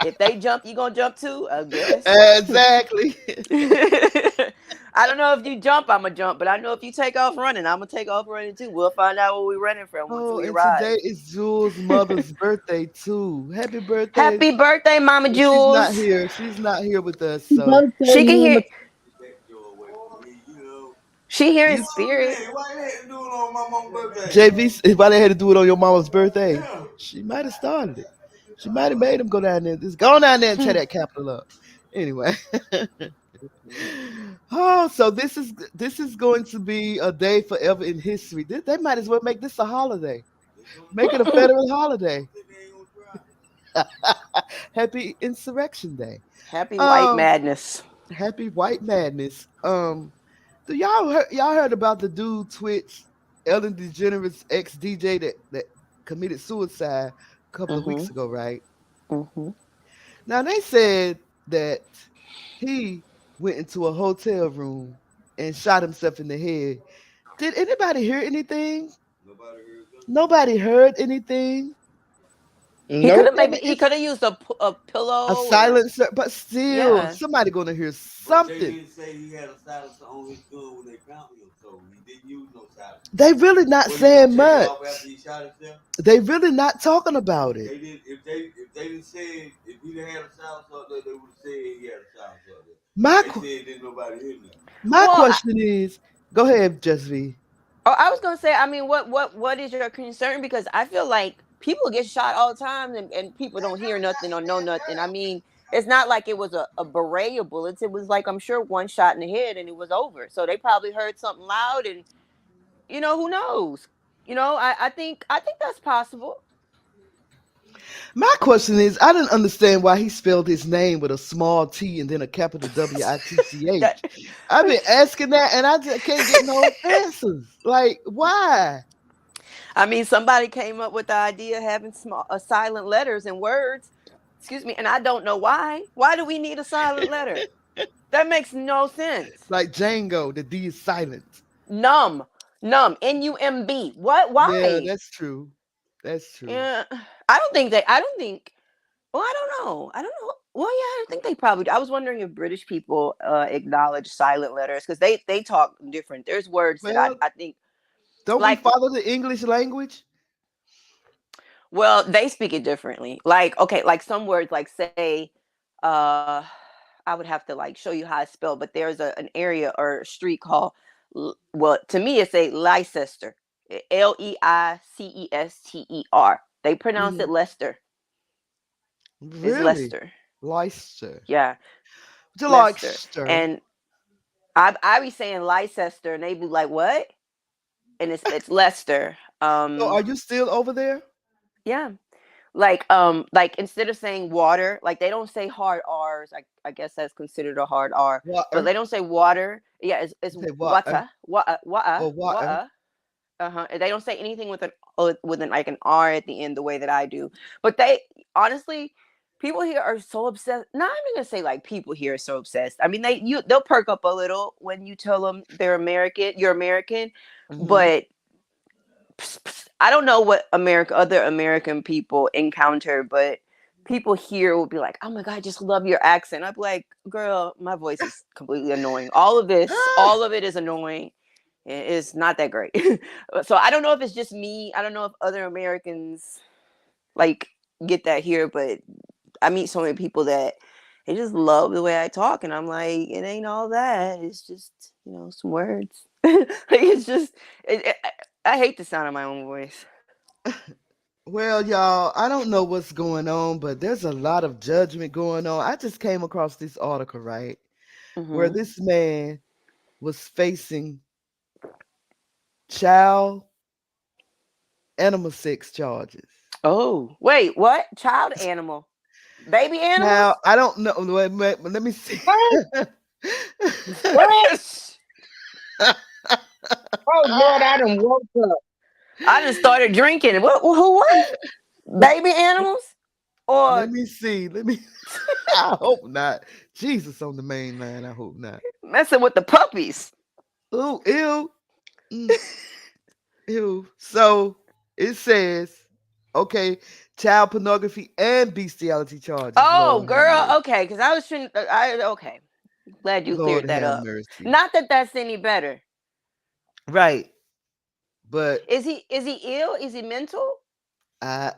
D: If they jump, you gonna jump too, I guess.
A: Exactly.
D: I don't know if you jump, I'm gonna jump, but I know if you take off running, I'm gonna take off running too. We'll find out where we're running from once
A: Oh,
D: we
A: and
D: arrive.
A: today is Jules' mother's birthday too. Happy birthday!
D: Happy birthday, Mama
A: She's not
D: Jules.
A: here. She's not here with us. So
B: Birthday,
D: She can
B: mama.
D: hear. She here in
A: you,
D: spirit.
A: JV, why they had to do it on your mama's birthday? She might have started it. She might have made him go down there. Just go down there and tear that Capitol up. Anyway. Oh, so this is going to be a day forever in history. They might as well make this a holiday. Make it a federal holiday. Happy Insurrection Day.
D: Happy White
A: Um,
D: Madness.
A: Happy White Madness. Do y'all heard about the dude Twitch, Ellen DeGeneres ex DJ that committed suicide a couple of weeks
D: Mm-hmm.
A: ago, right?
D: Mm-hmm.
A: Now they said that he went into a hotel room and shot himself in the head. Did anybody hear anything? Nobody heard anything.
B: Nope.
A: I mean,
D: He
A: it's
D: could have used a
A: a
D: pillow or
A: silencer, but still,
D: yeah.
A: somebody gonna hear something. They really not saying much. They really not talking about it. My my
D: Well,
A: question is, go ahead, Just
D: I was gonna say, I mean, what is your concern? Because I feel like people get shot all the time, and people don't hear nothing or know nothing. I mean, it's not like it was a beret of bullets. It was like I'm sure one shot in the head, and it was over. So they probably heard something loud, and who knows? I think that's possible.
A: My question is, I didn't understand why he spelled his name with a small T and then a capital
D: That
A: WITCH. I've been asking that and I just can't get no answers. Like, why?
D: I mean, somebody came up with the idea of having small silent letters and words. Excuse me, and I don't know why. Why do we need a silent letter? That makes no sense.
A: Like Django, the D is silent.
D: Numb, numb, NUMB. What?
A: Yeah,
D: Why?
A: that's true. That's true.
D: Yeah, I don't think they. I don't think. Well, I don't know. I don't know. Well, yeah, I think they probably. I was wondering if British people acknowledge silent letters because they talk different. There's words that
A: Well,
D: I think
A: don't we
D: like.
A: follow the English language?
D: Well, they speak it differently. Like okay, like some words, like say, uh, I would have to like show you how it's spelled, but there's an area or a street called. Well, to me, it's a Leicester. Leicester. They pronounce it
A: Mhm.
D: Leicester. It's
A: Really?
D: Leicester.
A: Leicester.
D: Yeah,
A: Would you like
D: Leicester.
A: stir?
D: And I be saying Leicester, and they be like, "What?" And it's Leicester.
A: So are you still over there?
D: Yeah. Like instead of saying water, like they don't say hard R's. I guess that's considered a hard R, but
A: Water.
D: they don't say water. Yeah, it's
A: You say water
D: water, water, water,
A: or water.
D: water. Uh-huh. They don't say anything with an like an R at the end the way that I do. But they honestly, people here are so obsessed. Not I'm gonna say like people here are so obsessed. I mean they'll perk up a little when you tell them they're American, you're American,
A: Hmm.
D: but I don't know what other American people encounter, but people here will be like, "Oh my god, I just love your accent." I'd be like, "Girl, my voice is completely annoying. All of it is annoying. It's not that great." So I don't know if it's just me. I don't know if other Americans like get that here, but I meet so many people that they just love the way I talk, and I'm like, it ain't all that. It's just some words. Like it's just I hate the sound of my own voice.
A: Well, y'all, I don't know what's going on, but there's a lot of judgment going on. I just came across this article, right, where
D: Hmm.
A: this man was facing child animal sex charges.
D: Oh, wait, what? Child animal, baby
A: Now,
D: animals?
A: I don't know. Let me see.
B: What? What? Oh Lord, I done woke up.
D: I just started drinking. What? Who? What? Baby animals?
A: Let
D: Or
A: me see. Let me. I hope not. Jesus on the main line. I hope not.
D: messing with the puppies?
A: Ooh, ew. Mm, ew. So it says, okay, child pornography and bestiality charges.
D: Oh,
A: Lord have
D: girl.
A: mercy.
D: Okay, because I was trying. Okay. Glad you
A: Lord
D: cleared that
A: have
D: up.
A: mercy.
D: Not that that's any better.
A: Right. But
D: Is he ill? Is he mental?
A: I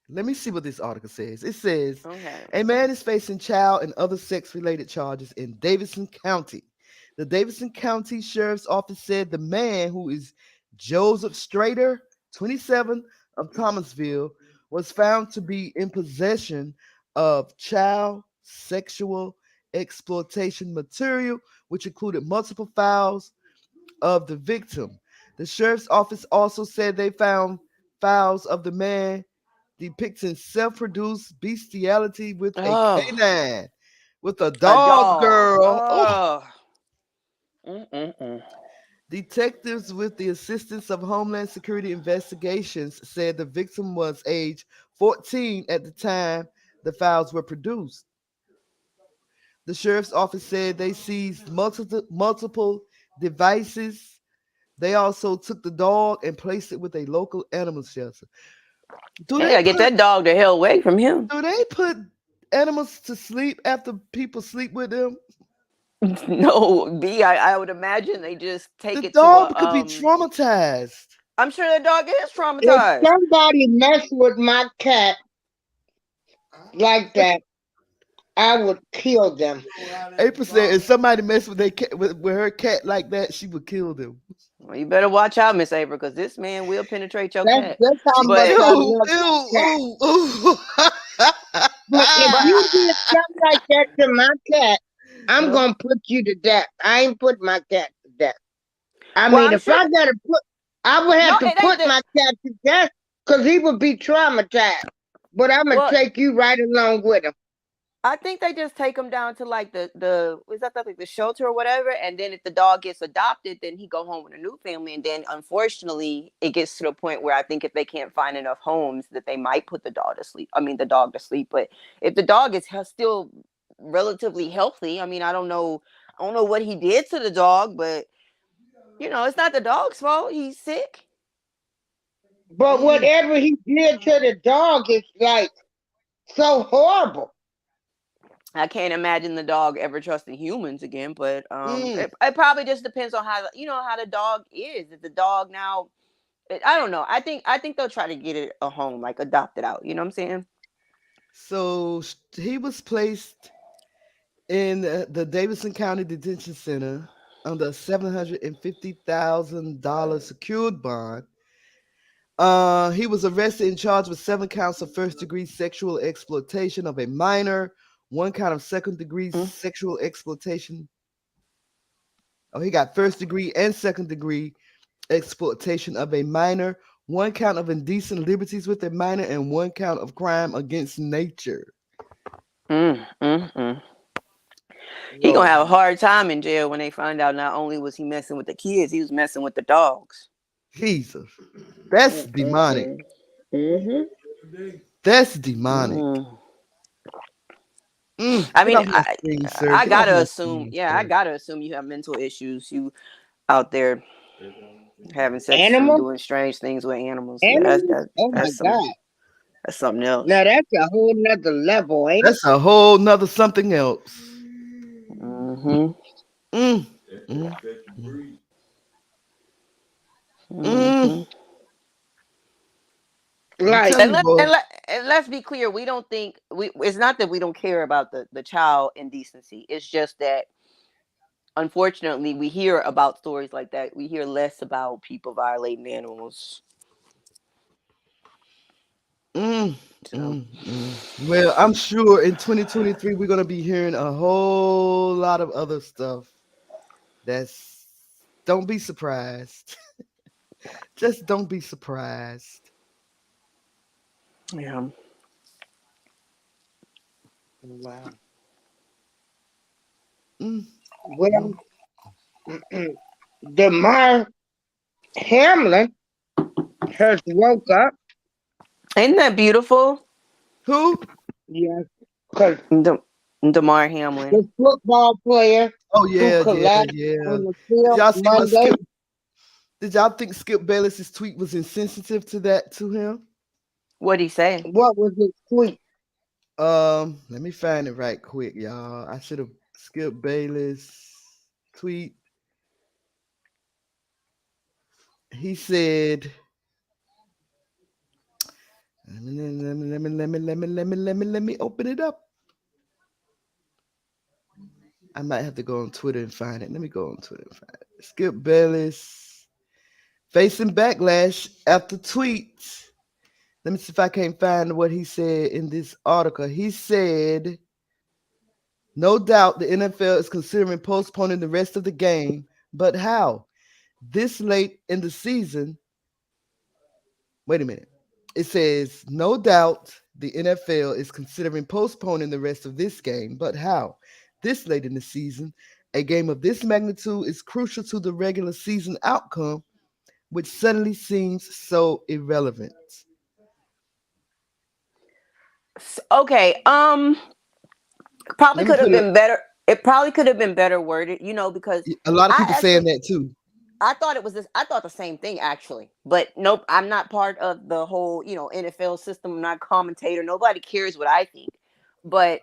A: let me see what this article says. It says
D: Okay.
A: a man is facing child and other sex related charges in Davidson County. The Davidson County Sheriff's Office said the man, who is Joseph Strader, 27, of Thomasville, was found to be in possession of child sexual exploitation material, which included multiple files of the victim. The sheriff's office also said they found files of the man depicting self-produced bestiality with a
D: Oh,
A: canine, with a
D: a
A: dog
D: dog.
A: girl. Oh,
D: Oh. Mm-mm-mm.
A: detectives with the assistance of Homeland Security investigations said the victim was age 14 at the time the files were produced. The sheriff's office said they seized multiple devices. They also took the dog and placed it with a local animal shelter. Do
D: Yeah,
A: they
D: gotta get
A: put
D: that dog the hell away from him.
A: do they put animals to sleep after people sleep with them?
D: No, B. I would imagine they just
A: The
D: take it to a.
A: dog could be traumatized.
D: I'm sure the dog is
B: If
D: traumatized.
B: somebody mess with my cat like that, I would kill them.
A: April said if somebody messed with their cat with her cat like that, she would kill them.
D: Well, you better watch out, Miss April, because this man will penetrate your cat.
B: That's how much
D: But
B: I
A: Ew,
B: love
A: ew,
B: that cat.
A: ooh, ooh.
B: But if
D: but
B: you did something like that to my cat, I'm
A: Huh?
B: gonna put you to death. I ain't put my cat to death. I
D: well,
B: mean,
D: I'm
B: if
D: sure.
B: I gotta put, I would
D: No,
B: have to
D: it ain't
B: put
D: the.
B: my cat to death because he would be traumatized. But I'm gonna
D: Well,
B: take you right along with him.
D: I think they just take him down to like the is that like the shelter or whatever, and then if the dog gets adopted, then he go home with a new family, and then unfortunately it gets to the point where I think if they can't find enough homes, that they might put the dog to sleep. I mean the dog to sleep, but if the dog is still relatively healthy, I mean I don't know what he did to the dog, but it's not the dog's fault. He's sick.
B: But
A: Mm,
B: whatever he did to the dog is like so horrible.
D: I can't imagine the dog ever trusting humans again, but
A: mm.
D: it probably just depends on how the dog is. If the dog now, I don't know. I think they'll try to get it a home, like adopt it out. You know what I'm saying?
A: So he was placed in the Davidson County Detention Center under a $750,000 secured bond. He was arrested and charged with 7 counts of first-degree sexual exploitation of a minor, 1 count of second-degree
D: Mm.
A: sexual exploitation. Oh, he got first-degree and second-degree exploitation of a minor, 1 count of indecent liberties with a minor, and 1 count of crime against nature.
D: Mm, mm, mm. He gonna
B: Lord.
D: have a hard time in jail when they find out not only was he messing with the kids, he was messing with the dogs.
A: Jesus, that's
D: Mm, mm,
A: demonic.
D: mm. Mm-hmm.
A: That's demonic.
D: Mm. I
A: Get
D: mean,
A: off my screen, sir.
D: I
A: Get off
D: gotta
A: my
D: assume,
A: screen,
D: yeah, I
A: sir.
D: gotta assume you have mental issues. You out there having sex and
B: Animal?
D: doing strange things with animals. Yeah,
B: Animals? Oh my God.
D: that's something else.
B: Now that's a whole nother level, ain't it?
A: That's a whole nother something else.
D: Mm-hmm.
A: Mm, mm, mm, mm.
D: Mm-hmm.
A: I'm
B: Like,
A: telling you, boy.
D: And let's be clear. We don't think we. It's not that we don't care about the child indecency. It's just that unfortunately we hear about stories like that. We hear less about people violating animals.
A: Mm,
D: So
A: Well, I'm sure in 2023 we're gonna be hearing a whole lot of other stuff. That's Don't be surprised. Just don't be surprised.
D: yeah.
B: wow.
A: Mm,
B: Well, Demar Hamlin has woke up.
D: Ain't that beautiful?
A: who?
B: Yes, because
D: De- Damar Hamlin.
B: the football player
A: Oh
B: who
A: yeah, yeah,
B: collapsed
A: yeah.
B: on the
A: Did
B: field
A: y'all see what
B: Monday.
A: Skip? Did y'all think Skip Bayless's tweet was insensitive to him?
D: What'd he say?
B: What was his tweet?
A: Let me find it right quick, y'all. I should have Skip Bayless tweet. He said, let me open it up. I might have to go on Twitter and find it. Let me go on Twitter and find it. Skip Bayless facing backlash after tweets. Let me see if I can't find what he said in this article. He said, no doubt the NFL is considering postponing the rest of the game, but how? This late in the season. Wait a minute. It says, no doubt the NFL is considering postponing the rest of this game, but how? This late in the season, a game of this magnitude is crucial to the regular season outcome, which suddenly seems so irrelevant.
D: Okay. Probably
A: Let me
D: could have
A: put it.
D: been better. It probably could have been better worded, because
A: A lot of
D: I
A: people saying
D: actually
A: that too.
D: I thought it was this. I thought the same thing actually, but nope. I'm not part of the whole NFL system. I'm not a commentator. Nobody cares what I think. But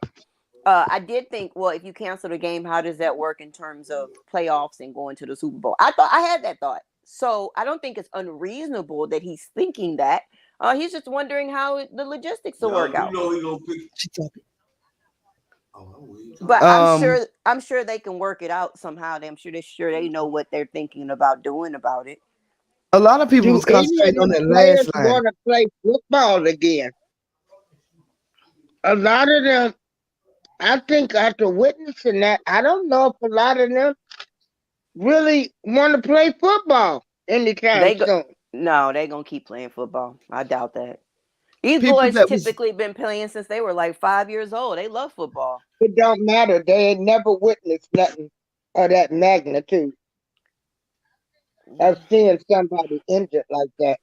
D: I did think, well, if you cancel the game, how does that work in terms of playoffs and going to the Super Bowl? I had that thought. So I don't think it's unreasonable that he's thinking that. He's just wondering how the logistics will work out.
C: He gonna pick.
A: She talking.
D: But
A: Um,
D: I'm sure they can work it out somehow. I'm sure they know what they're thinking about doing about it.
A: a lot of people
B: Do
A: was
B: any of
A: concentrating on
B: the
A: that
B: players
A: last line.
B: want to play football again? A lot of them, I think after witnessing that, I don't know if a lot of them really want to play football anytime
D: They go
B: soon.
D: No, they gonna keep playing football. I doubt that. These
A: People
D: boys
A: that was
D: typically been playing since they were like 5 years old. They love football.
B: It don't matter. They ain't never witnessed nothing of that magnitude of seeing somebody injured like that.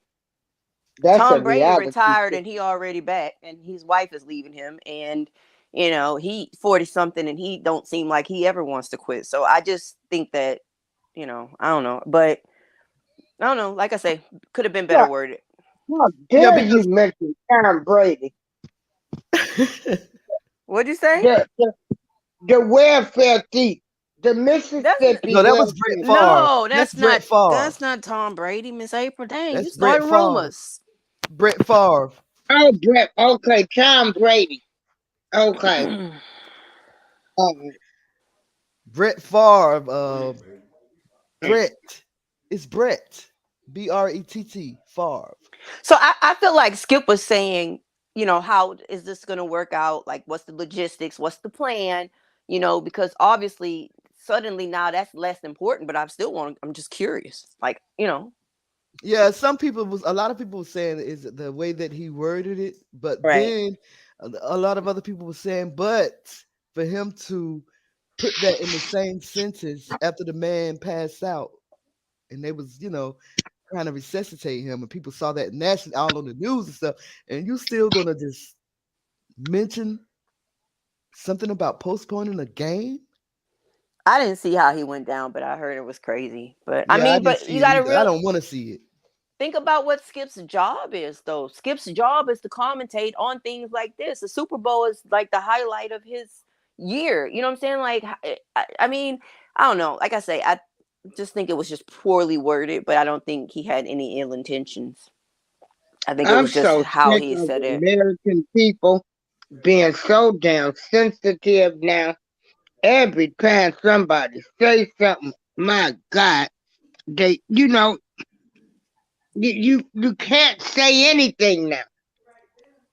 B: That's a
D: Tom Brady
B: reality.
D: retired and he already back, and his wife is leaving him, and he 40 something, and he don't seem like he ever wants to quit. So I just think that I don't know, but I don't know. Like I say, could have been better
B: How,
D: worded.
B: how
A: yeah
B: dare you
A: because
B: mention Tom Brady?
D: What'd you say?
B: The welfare thief, the
D: That's
B: Mississippi
A: no, that was Brett
B: welfare.
A: Favre.
D: no,
A: That's
D: that's
A: Brett
D: not
A: Favre.
D: that's not Tom Brady, Miss April. Dang, you
A: That's Brett
D: started
A: Favre.
D: rumors.
A: Brett Favre.
B: Oh, Brett. Okay, Tom Brady. Okay. Um,
A: Brett Favre. Brett. It's Brett. Brett. Favre.
D: So I feel like Skip was saying, how is this going to work out? Like, what's the logistics? What's the plan? Because obviously, suddenly now that's less important. But I'm just curious. Like,
A: Yeah, a lot of people were saying is the way that he worded it, but
D: right.
A: then a lot of other people were saying, but for him to put that in the same sentence after the man passed out, and they was, trying to resuscitate him, and people saw that nationally all on the news and stuff, and you still gonna just mention something about postponing a game?
D: I didn't see how he went down, but I heard it was crazy. But I
A: Yeah, I
D: mean,
A: didn't
D: but you
A: see it
D: got to
A: either. I
D: real
A: don't want to see it.
D: think about what Skip's job is, though. Skip's job is to commentate on things like this. The Super Bowl is like the highlight of his year. You know what I'm saying? Like, I mean, I don't know. Like I say, I just think it was just poorly worded, but I don't think he had any ill intentions. I think it
B: I'm
D: was just
B: so
D: how
B: sick
D: he
B: of
D: said it.
B: American people being so damn sensitive now. Every time somebody say something, my God, you can't say anything now.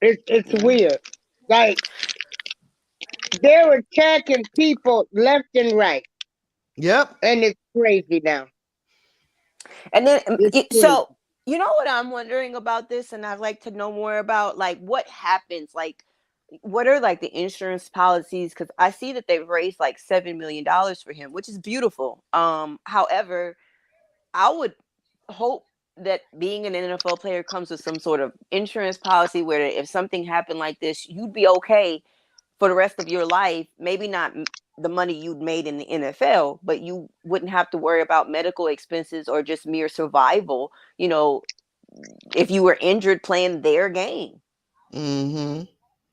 B: It's
D: Yeah.
B: weird. Like they're attacking people left and right,
A: Yep.
B: and it's crazy now.
D: And then,
B: It's crazy.
D: so you know what I'm wondering about this, and I'd like to know more about like what happens, like what are like the insurance policies? Because I see that they've raised like $7 million for him, which is beautiful. However, I would hope that being an NFL player comes with some sort of insurance policy where if something happened like this, you'd be okay for the rest of your life. Maybe not the money you'd made in the NFL, but you wouldn't have to worry about medical expenses or just mere survival, if you were injured playing their game.
A: Mm-hmm.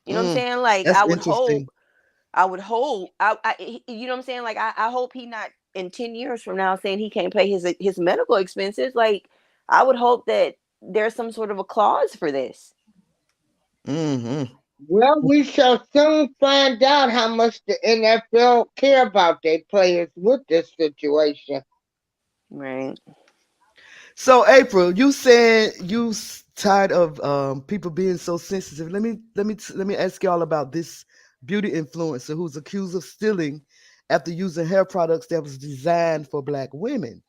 D: You know what I'm saying? Like
A: That's interesting.
D: I would hope, you know what I'm saying? Like I hope he not in 10 years from now saying he can't pay his medical expenses. Like I would hope that there's some sort of a clause for this.
A: Mm-hmm.
B: Well, we shall soon find out how much the NFL care about their players with this situation.
D: Right.
A: So April, you said tired of people being so sensitive. Let me ask y'all about this beauty influencer who's accused of stealing after using hair products that was designed for black women.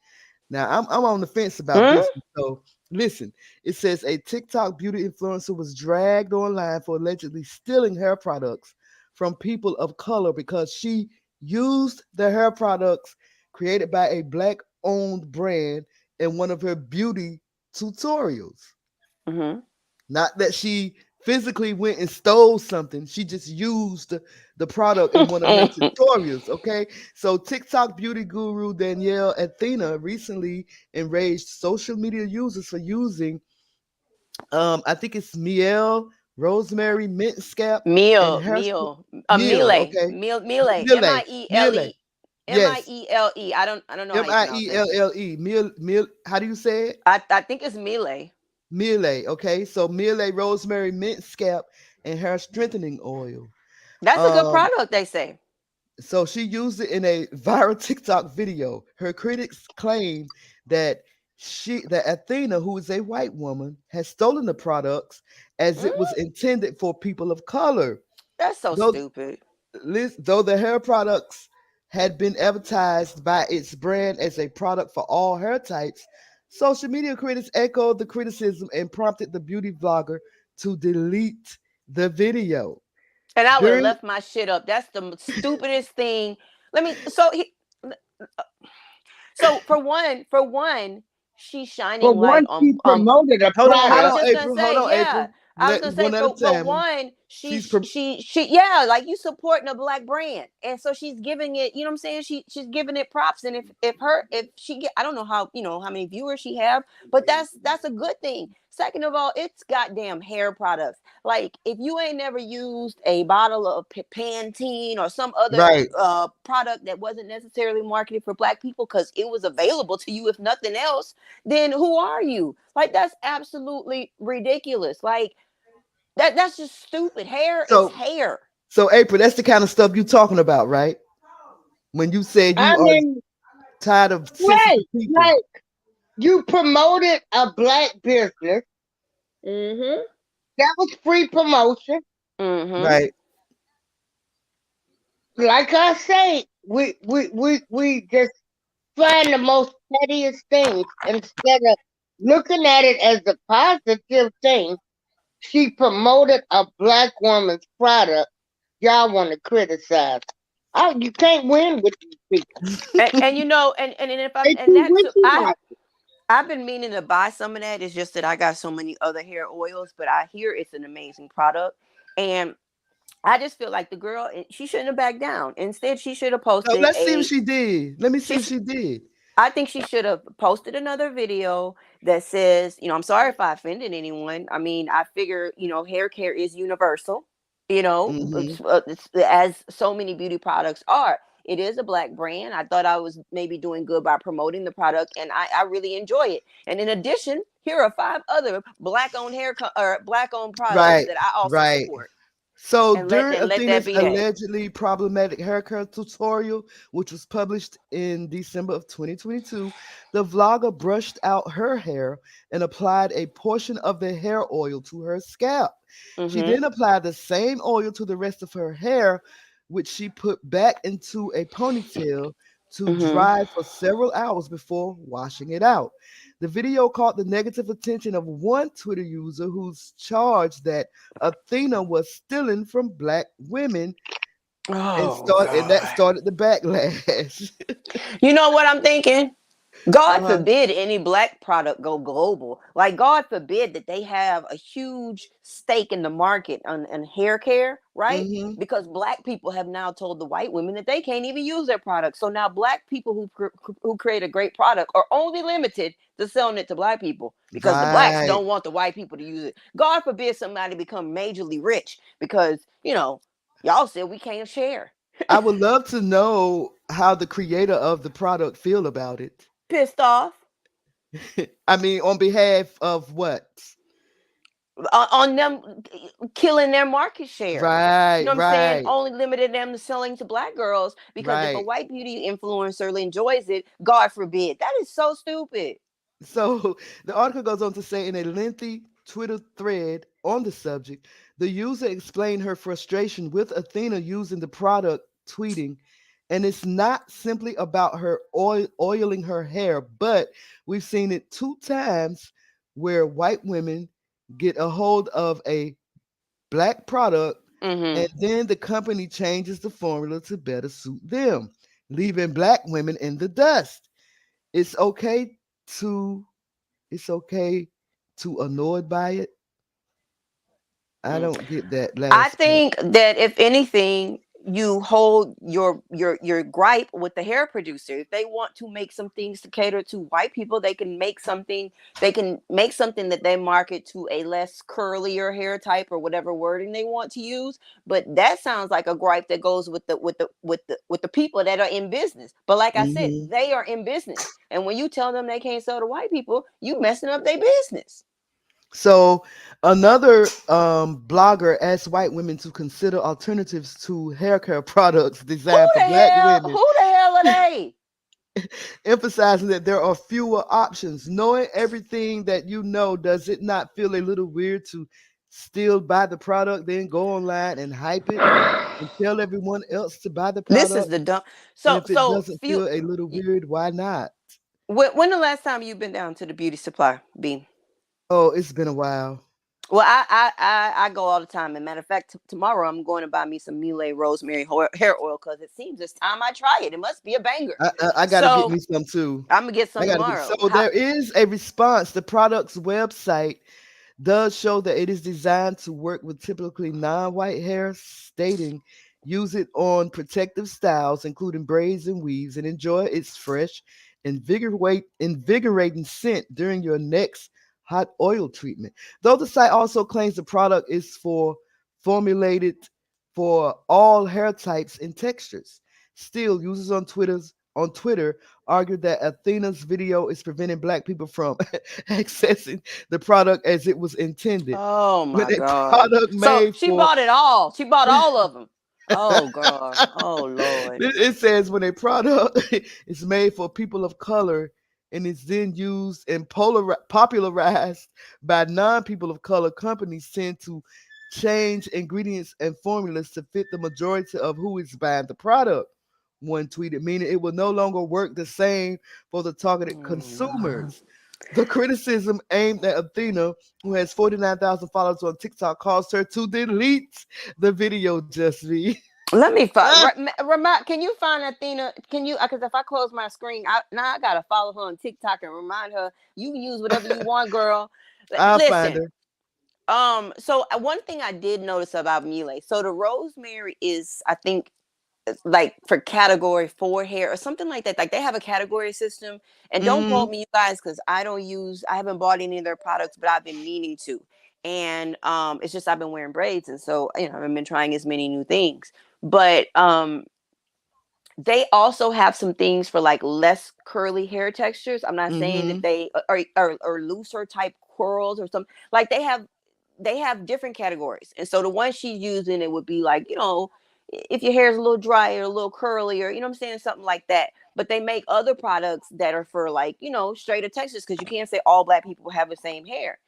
A: Now I'm on the fence about
D: Hmm?
A: this. So listen, it says a TikTok beauty influencer was dragged online for allegedly stealing hair products from people of color because she used the hair products created by a black owned brand in one of her beauty tutorials.
D: Mm-hmm.
A: Not that she physically went and stole something. She just used the product in one of her tutorials. Okay. So TikTok beauty guru Danielle Athena recently enraged social media users for using I think it's miel, rosemary, mint scalp, and
D: Meal,
A: hair
D: meal,
A: meal.
D: Mile,
A: Okay.
D: meal, Mile,
A: Miele. Miele. Yes.
D: Miele. I don't know how you pronounce it.
A: Mielle. Meal. How do you say it?
D: I think it's Mile.
A: Mealy, okay? So Mealy rosemary mint scalp and hair strengthening oil.
D: That's a good
A: Um,
D: product, they say.
A: so she used it in a viral TikTok video. Her critics claim that that Athena, who is a white woman, has stolen the products as it was
D: Mm,
A: intended for people of color.
D: that's so
A: Though
D: stupid.
A: though the hair products had been advertised by its brand as a product for all hair types, social media critics echoed the criticism and prompted the beauty vlogger to delete the video.
D: And I would have
A: During
D: left my shit up. That's the stupidest thing. Let me. So for one, she's
B: For
D: shining light
B: one, she promoted a
D: I was
A: hold
B: product.
A: on,
D: just gonna
A: April. Hold
D: say,
A: on,
D: yeah.
A: April.
D: I was gonna say
A: One at a
D: for
A: time.
D: one,
A: She's
D: yeah, like you supporting a black brand, and so she's giving it. You know what I'm saying? She's giving it props, and if she get, I don't know how how many viewers she have, but that's a good thing. Second of all, it's goddamn hair products. Like if you ain't never used a bottle of Pantene or some other
A: right.
D: product that wasn't necessarily marketed for black people because it was available to you if nothing else, then who are you? Like that's absolutely ridiculous. Like that's just stupid. Hair is
A: So
D: hair.
A: so April, that's the kind of stuff you talking about, right? When you said
B: I
A: you are
B: mean,
A: tired of sensitive
B: right,
A: people.
B: right. You promoted a black business.
D: Mm-hmm.
B: That was free promotion.
D: Mm-hmm.
A: Right.
B: Like I say, we just find the most pettiest things instead of looking at it as a positive thing. She promoted a black woman's product. Y'all want to criticize. Oh, you can't win with these people.
D: And you know, and if I'm
B: They
D: and
B: too
D: that too,
B: wishy washy.
D: I've been meaning to buy some of that. It's just that I got so many other hair oils, but I hear it's an amazing product. And I just feel like the girl, she shouldn't have backed down. Instead, she should have
A: So
D: posted
A: let's see if she did. Let me see
D: she
A: if she did.
D: I think she should have posted another video that says, I'm sorry if I offended anyone. I mean, I figure, hair care is universal,
A: Hmm.
D: as so many beauty products are. It is a black brand. I thought I was maybe doing good by promoting the product, and I really enjoy it. And in addition, here are 5 other black-owned or black-owned products
A: Right,
D: that I also
A: right.
D: support,
A: So
D: and let
A: during
D: and let that
A: Athena's
D: be that.
A: allegedly problematic haircut tutorial, which was published in December of 2022, the vlogger brushed out her hair and applied a portion of the hair oil to her scalp. She
D: Mm-hmm.
A: then applied the same oil to the rest of her hair, which she put back into a ponytail to
D: Mm-hmm.
A: dry for several hours before washing it out. The video caught the negative attention of one Twitter user who's charged that Athena was stealing from black women
D: Oh
A: and that
D: God.
A: started the backlash.
D: You know what I'm thinking? God
A: Uh-huh.
D: forbid any black product go global. Like God forbid that they have a huge stake in the market on hair care, right?
A: Hmm.
D: Because black people have now told the white women that they can't even use their product. So now black people who create a great product are only limited to selling it to black people because the blacks
A: Right.
D: don't want the white people to use it. God forbid somebody become majorly rich because, y'all said we can't share.
A: I would love to know how the creator of the product feel about it.
D: Pissed off.
A: I mean, on behalf of what?
D: On them killing their market share. You
A: Right,
D: know what I'm saying?
A: right,
D: Only limited them to selling to black girls because if a
A: right.
D: white beauty influencer enjoys it, God forbid. That is so stupid.
A: So the article goes on to say in a lengthy Twitter thread on the subject, the user explained her frustration with Athena using the product, tweeting, and it's not simply about her oiling her hair, but we've seen it 2 times where white women get a hold of a black product
D: Mm-hmm.
A: and then the company changes the formula to better suit them, leaving black women in the dust. It's okay to it's okay to annoyed by it. I don't get that
D: I
A: last part.
D: think that if anything, you hold your gripe with the hair producer. If they want to make some things to cater to white people, they can make something. They can make something that they market to a less curlier hair type or whatever wording they want to use. But that sounds like a gripe that goes with the people that are in business. But like I said,
A: Hmm.
D: they are in business, and when you tell them they can't sell to white people, you messing up their business.
A: So another blogger asked white women to consider alternatives to hair care products designed for black women,
D: Who the hell are they?
A: emphasizing that there are fewer options. Knowing everything that you know, does it not feel a little weird to still buy the product, then go online and hype it and tell everyone else to buy the
D: This is
A: product?
D: the dumb.
A: And
D: So
A: if it
D: so
A: doesn't
D: few.
A: feel a little weird, why not?
D: When the last time you've been down to the beauty supply, B?
A: Oh, it's been a while.
D: Well, I go all the time. And matter of fact, tomorrow I'm going to buy me some Miele rosemary hair oil because it seems it's time I try it. It must be a banger.
A: I got to get
D: So
A: me some too.
D: I'm gonna get
A: I
D: some
A: got to get.
D: tomorrow.
A: So
D: How?
A: there is a response. The product's website does show that it is designed to work with typically non-white hair, stating use it on protective styles, including braids and weaves, and enjoy its fresh, invigorating scent during your next hot oil treatment. Though the site also claims the product is formulated for all hair types and textures. Still, users on Twitter argued that Athena's video is preventing black people from accessing the product as it was intended.
D: Oh
A: When
D: my
A: a
D: God.
A: product
D: So
A: made
D: she
A: for
D: bought it all. She bought all of them. Oh God. Oh Lord.
A: it says when a product is made for people of color and is then used and popularized by non-people of color, companies tend to change ingredients and formulas to fit the majority of who is buying the product. One tweeted, meaning it will no longer work the same for the targeted
D: Mm.
A: consumers. The criticism aimed at Athena, who has 49,000 followers on TikTok, caused her to delete the video. Just me.
D: Let me find. Remind. Can you find Athena? Can you? Because if I close my screen, now I gotta follow her on TikTok and remind her. You can use whatever you want, girl.
A: I'll find
D: Listen.
A: her.
D: So one thing I did notice about Miele. So the rosemary is, I think, like for category 4 hair or something like that. Like they have a category system. And don't
A: Mm-hmm.
D: quote me, you guys, because I haven't bought any of their products, but I've been meaning to. And it's just I've been wearing braids, and so I haven't been trying as many new things. But they also have some things for like less curly hair textures. I'm not saying that
A: Mm-hmm.
D: they are looser type curls or something. Like they have different categories. And so the one she's using, it would be like, if your hair is a little drier, a little curlier, you know what I'm saying? Something like that. But they make other products that are for like, straighter textures because you can't say all black people have the same hair.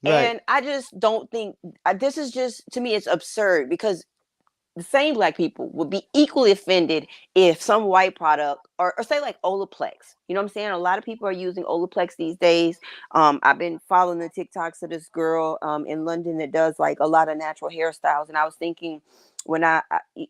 A: Right.
D: And I just don't think this is just, to me, it's absurd because the same black people would be equally offended if some white product or say like Olaplex. You know what I'm saying? A lot of people are using Olaplex these days. I've been following the TikToks of this girl in London that does like a lot of natural hairstyles, and I was thinking when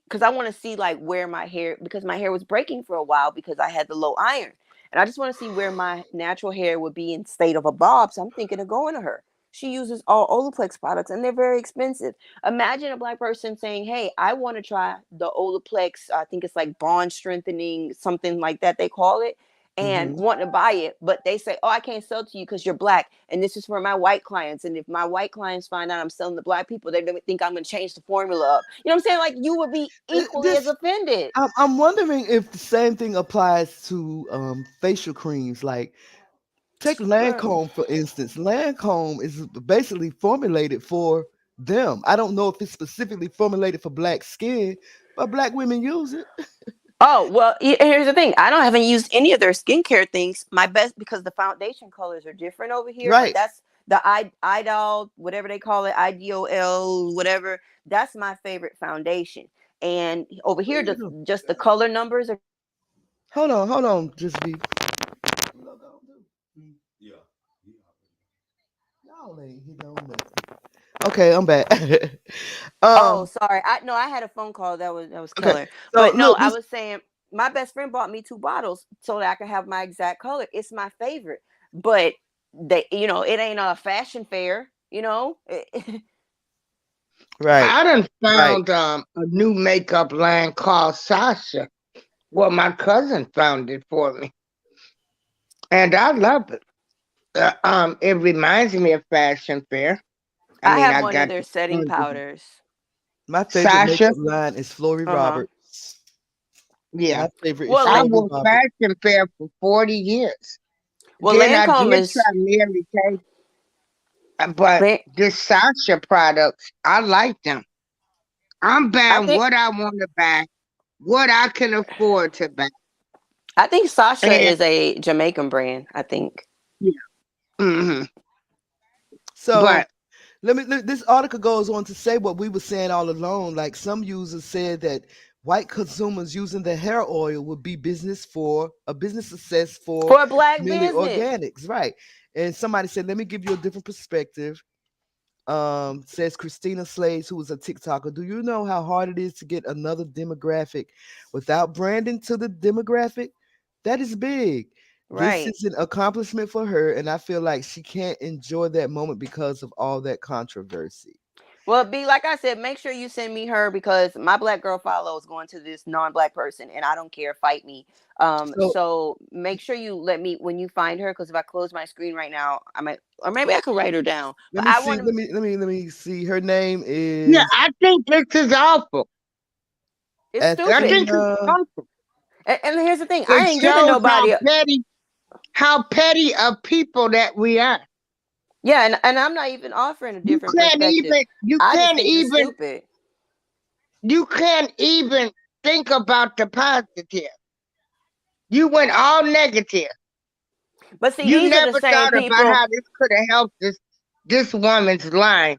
D: because I want to see like where my hair, because my hair was breaking for a while because I had the low iron, and I just want to see where my natural hair would be in state of a bob. So I'm thinking of going to her. She uses all Olaplex products, and they're very expensive. Imagine a black person saying, "Hey, I want to try the Olaplex. I think it's like bond strengthening, something like that they call it, and
A: Mm-hmm.
D: wanting to buy it, but they say, "Oh, I can't sell to you because you're black, and this is for my white clients. And if my white clients find out I'm selling to black people, they don't think I'm going to change the formula up." You know what I'm saying? Like you would be equally as
A: This
D: offended.
A: I'm wondering if the same thing applies to facial creams. Like take
D: Girl.
A: Lancome for instance. Lancome is basically formulated for them. I don't know if it's specifically formulated for black skin, but black women use it.
D: Oh, well, here's the thing. I haven't used any of their skincare things. My best, because the foundation colors are different over here, but
A: Right.
D: that's the Idol, whatever they call it, IDOL, whatever. That's my favorite foundation. And over
A: What
D: here,
A: you doing?
D: just the color numbers are.
A: Hold on, just be. Y'all ain't hit on nothing. Okay, I'm back.
D: Oh,
A: um,
D: sorry. I had a phone call that was
A: okay.
D: Keller.
A: So
D: But no,
A: look,
D: I
A: this
D: was saying my best friend bought me 2 bottles so that I could have my exact color. It's my favorite. But it ain't a fashion fair,
A: right,
B: I done
A: right.
B: found a new makeup line called Sasha. Well, my cousin found it for me, and I love it. It reminds me of Fashion Fair. I
D: I
B: mean,
D: have
B: I
D: one of
B: got
D: their
B: the
D: setting powders.
A: My favorite
B: Sasha.
A: makeup line is Flory
D: Uh-huh.
A: Roberts.
B: Yeah,
A: My favorite is
D: Well,
B: I
A: Flory
B: wore
A: Roberts.
B: Fashion Fair for 40 years. Then I
D: Lancome
B: did try
D: is
B: Mary Kay, but
D: Lan-
B: this Sasha products, I like them. I'm
D: I
B: buying
D: think
B: what I want to buy, what I can afford to buy.
D: I think Sasha
B: And
D: is a Jamaican brand, I think.
B: yeah, hmm
A: So
B: but
A: this article goes on to say what we were saying all along. Like some users said that white consumers using the hair oil would be a business success for
D: For a black
A: Millie
D: business.
A: Organics, right? And somebody said, let me give you a different perspective. Says Christina Slays, who is a TikToker. Do you know how hard it is to get another demographic without branding to the demographic? That is big. This
D: Right.
A: is an accomplishment for her, and I feel like she can't enjoy that moment because of all that controversy.
D: Well, B, like I said, make sure you send me her because my black girl follow is going to this non-black person, and I don't care. Fight me.
A: So
D: So make sure you let me when you find her, because if I close my screen right now, I might, or maybe I could write her down.
A: let
D: But
A: me
D: I
A: see.
D: want to.
A: Let me see. Her name
B: Yeah,
A: is
B: I think this is awful.
D: It's
B: I
D: stupid.
B: think it's
A: Athena.
B: awful.
D: And here's the thing: I
B: It
D: ain't giving
B: shows
D: nobody.
B: how petty of people that we are.
D: Yeah, and I'm not even offering a
B: You
D: different
B: can't
D: perspective.
B: even you
D: I just
B: can't
D: think you're
B: even
D: stupid.
B: you can't even think about the positive. You went all negative.
D: But see,
B: You
D: these are the
B: never
D: same
B: thought about
D: people.
B: how this could have helped this woman's line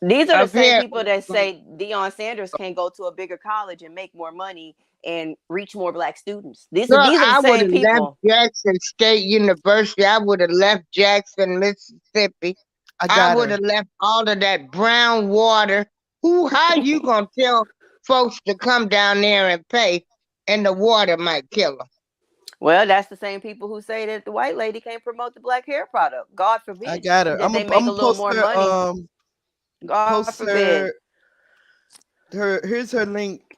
D: These are the
B: of
D: same
B: hair.
D: people that say Deion Sanders can't go to a bigger college and make more money and reach more black students. These are
B: Girl,
D: these are the
B: I would
D: same
B: have left
D: people.
B: Jackson State University. I would have left Jackson, Mississippi.
A: I
B: I
A: got
B: would
A: her.
B: have left all of that brown water. How you gonna tell folks to come down there and pay, and the water might kill them?
D: Well, that's the same people who say that the white lady can't promote the black hair product. God
A: I
D: forbid
A: got her.
D: that they
A: I'm
D: make a
A: gonna
D: little
A: post
D: more
A: her.
D: money. God
A: Post
D: forbid.
A: her. Here's her link.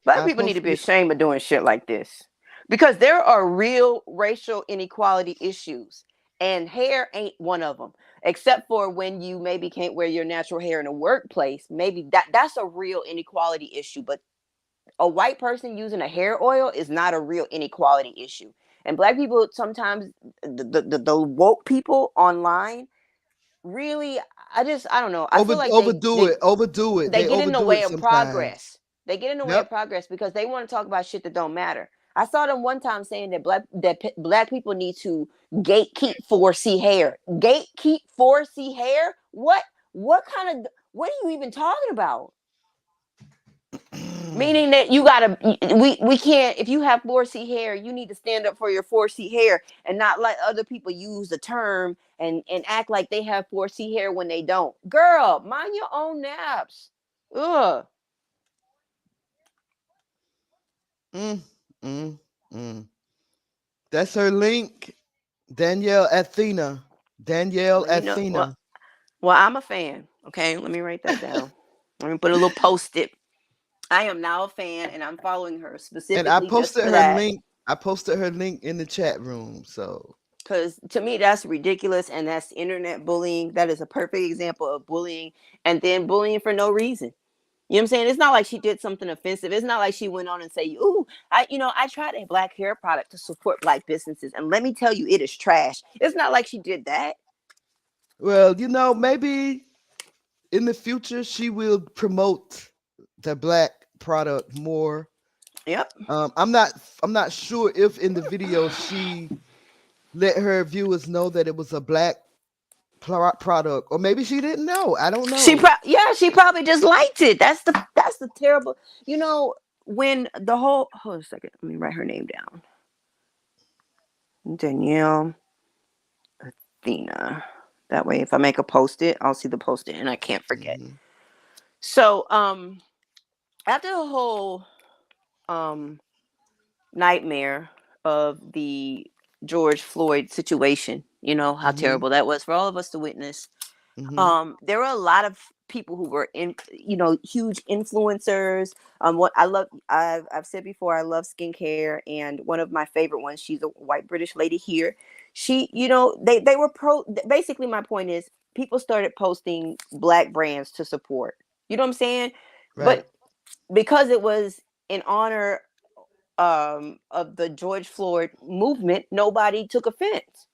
D: Black
A: I
D: people need to
A: posted
D: be
A: it.
D: ashamed of doing shit like this. Because there are real racial inequality issues. And hair ain't one of them. Except for when you maybe can't wear your natural hair in a workplace. Maybe that's a real inequality issue. But a white person using a hair oil is not a real inequality issue. And black people sometimes the woke people online really I don't know. I feel like
A: Overdo it. Overdo it.
D: they
A: They
D: get in the
A: overdo
D: way
A: it
D: of
A: sometimes.
D: progress. They get in the way
A: Yep.
D: of progress because they want to talk about shit that don't matter. I saw them one time saying that black people need to gatekeep 4C hair. Gatekeep 4C hair? What kind of what are you even talking about? Meaning that you gotta we can't if you have 4C hair, you need to stand up for your 4C hair and not let other people use the term and act like they have 4C hair when they don't. Girl, mind your own naps. Ugh.
A: Mm, mm, mm. That's her link. Danielle Athena. Danielle
D: Well, you know, well,
A: Athena.
D: well, I'm a fan. Okay, let me write that down. Let me put a little post-it. I am now a fan, and I'm following her
A: And I
D: specifically just
A: posted
D: for
A: her
D: that.
A: link. I posted her link in the chat room. So
D: Because to me, that's ridiculous, and that's internet bullying. That is a perfect example of bullying, and then bullying for no reason. You know what I'm saying? It's not like she did something offensive. It's not like she went on and say, "Ooh, I tried a black hair product to support black businesses, and let me tell you, it is trash." It's not like she did that.
A: well, maybe in the future she will promote the black product more.
D: Yep.
A: I'm not sure if in the video she let her viewers know that it was a black product, or maybe she didn't know. I don't know.
D: She probably just liked it. That's the terrible. You know, when the whole hold on a second, let me write her name down. Danielle Athena. That way, if I make a post it, I'll see the post it and I can't forget.
A: Mhm.
D: So, after the whole um nightmare of the George Floyd situation, you know how
A: Mhm.
D: terrible that was for all of us to witness.
A: Mhm.
D: There were a lot of people who were huge influencers. What I love, I've said before, I love skincare, and one of my favorite ones, she's a white British lady here. She, they were basically my point is people started posting black brands to support, you know what I'm saying?
A: Right.
D: But because it was in honor of the George Floyd movement, nobody took offense.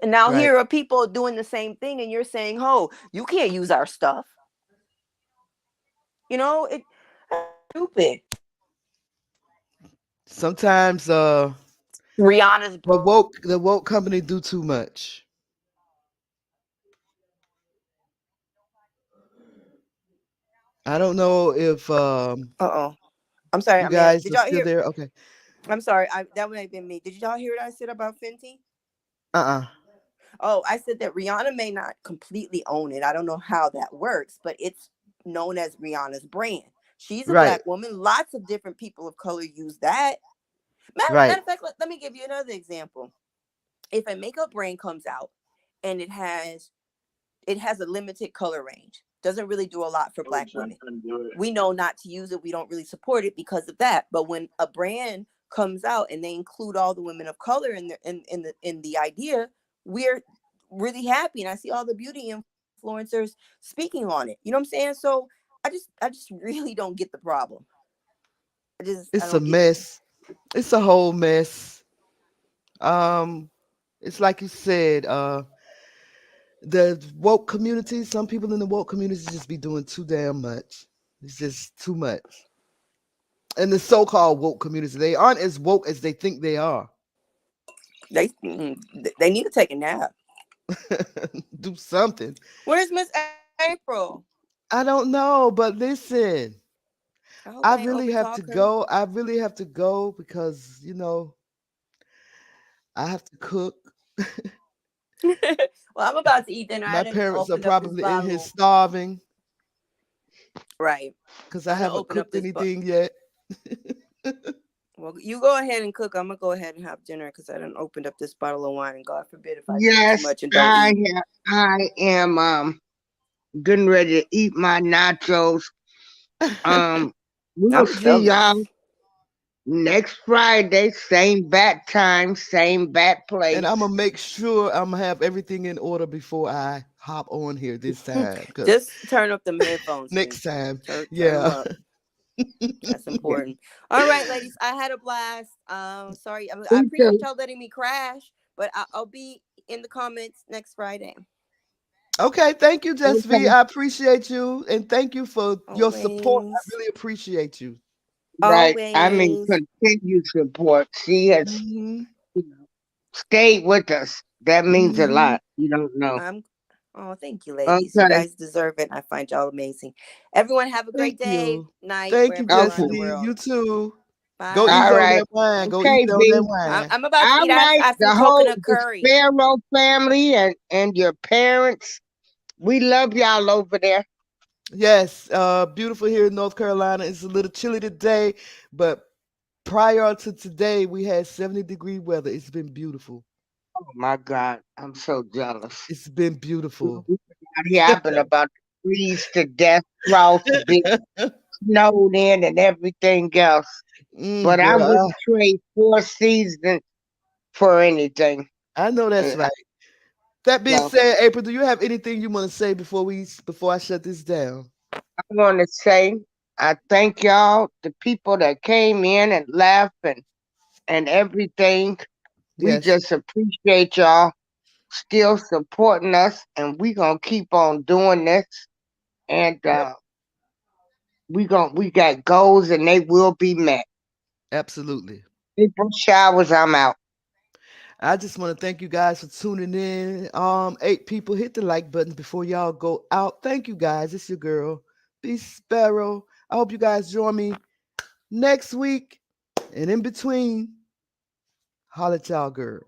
D: And now
A: Right.
D: here are people doing the same thing, and you're saying, "Oh, you can't use our stuff." It stupid.
A: Sometimes
D: Rihanna's
A: the woke company do too much. I don't know if
D: oh. I'm sorry.
A: you
D: I mean,
A: guys
D: did
A: are
D: y'all
A: still
D: hear?
A: there. Okay.
D: I'm sorry. That would have been me. Did y'all hear what I said about Fenty?
A: Uh-uh.
D: Oh, I said that Rihanna may not completely own it. I don't know how that works, but it's known as Rihanna's brand. She's a
A: Right,
D: black woman. Lots of different people of color use that. Matter
A: right,
D: of fact, let me give you another example. If a makeup brand comes out and it has a limited color range, doesn't really do a lot for black women. We know not to use it. We don't really support it because of that. But when a brand comes out and they include all the women of color in the idea, we're really happy. And I see all the beauty influencers speaking on it. You know what I'm saying? So I just really don't get the problem. I
A: it's a
D: don't get it.
A: mess. It's a whole mess. Um, it's like you said, the woke community, some people in the woke community just be doing too damn much. It's just too much. And the so-called woke community, they aren't as woke as they think they are.
D: They need to take a nap.
A: Do something.
D: Where's Miss April?
A: I don't know, but listen,
D: I hope I
A: I
D: ain't
A: really
D: overtalk
A: have to
D: her.
A: go. I really have to go because, I have to cook.
D: Well, I'm about to eat dinner. I
A: My
D: didn't
A: parents are
D: open up this
A: probably in here
D: bottle.
A: starving
D: Right.
A: because I
D: I didn't
A: haven't
D: open up
A: cooked
D: this.
A: anything yet.
D: Well, you go ahead and cook. I'm gonna go ahead and have dinner because I didn't opened up this bottle of wine. And God forbid if I drink too
B: Yes,
D: much and don't eat.
B: I am getting ready to eat my nachos. Um, we'll
D: I'm
B: see y'all
D: jealous.
B: next Friday, same bat time, same bat
A: And I'm
B: place.
A: gonna make sure I'm gonna have everything in order before I hop on here this time. Because
D: Just turn up them headphones,
A: next
D: please.
A: time,
D: Turn them
A: yeah.
D: up. That's
B: Yeah,
D: important. All right, ladies. I had a blast. Sorry. I
B: me
D: appreciate
B: too.
D: y'all letting me crash, but I'll be in the comments next Friday.
A: Okay, thank you, Jess V.
B: Okay,
A: I appreciate you, and thank you for your support. I
D: Always.
A: really appreciate you.
B: right. I mean,
D: Always.
B: continued support. She has
A: Hmm.
B: stayed with us. That means a
A: Hmm.
B: lot. You don't know.
D: I'm Oh, thank you, ladies. You
B: Okay,
D: guys deserve it. I find y'all amazing. Everyone have a great
A: Thank
D: day,
A: you.
D: night,
A: Thank you,
D: wherever you
A: Jess
D: are in
B: okay.
D: the
A: V.
D: world.
A: You too. Go
B: All
A: easy
D: Bye.
A: on
B: right.
A: that wine. Go
B: Okay,
A: easy on that
B: B.
A: wine.
D: I'm about to
B: All
D: eat.
B: right.
D: I have some
B: The whole
D: coconut
B: the
D: curry.
B: Sparrow family and your parents. We love y'all over there.
A: Yes, beautiful here in North Carolina. It's a little chilly today, but prior to today, we had 70-degree weather. It's been beautiful.
B: Oh my God, I'm so jealous.
A: It's been beautiful.
B: Out here, I've been about to freeze to death, frostbit, snowed in, and everything else. But I
A: Girl,
B: wouldn't trade 4 seasons for anything.
A: I know that's
B: Uh,
A: right. That being
B: So
A: said, April, do you have anything you want to say before I shut this down?
B: I want to say I thank y'all, the people that came in and left and everything. We
A: Yes,
B: just appreciate y'all still supporting us, and we gonna keep on doing this. And
A: yep,
B: we got goals, and they will be met.
A: absolutely.
B: April showers, I'm out.
A: I just want to thank you guys for tuning in. 8 people, hit the like button before y'all go out. Thank you guys. It's your girl, B Sparrow. I hope you guys join me next week and in between. Holla at y'all, girl.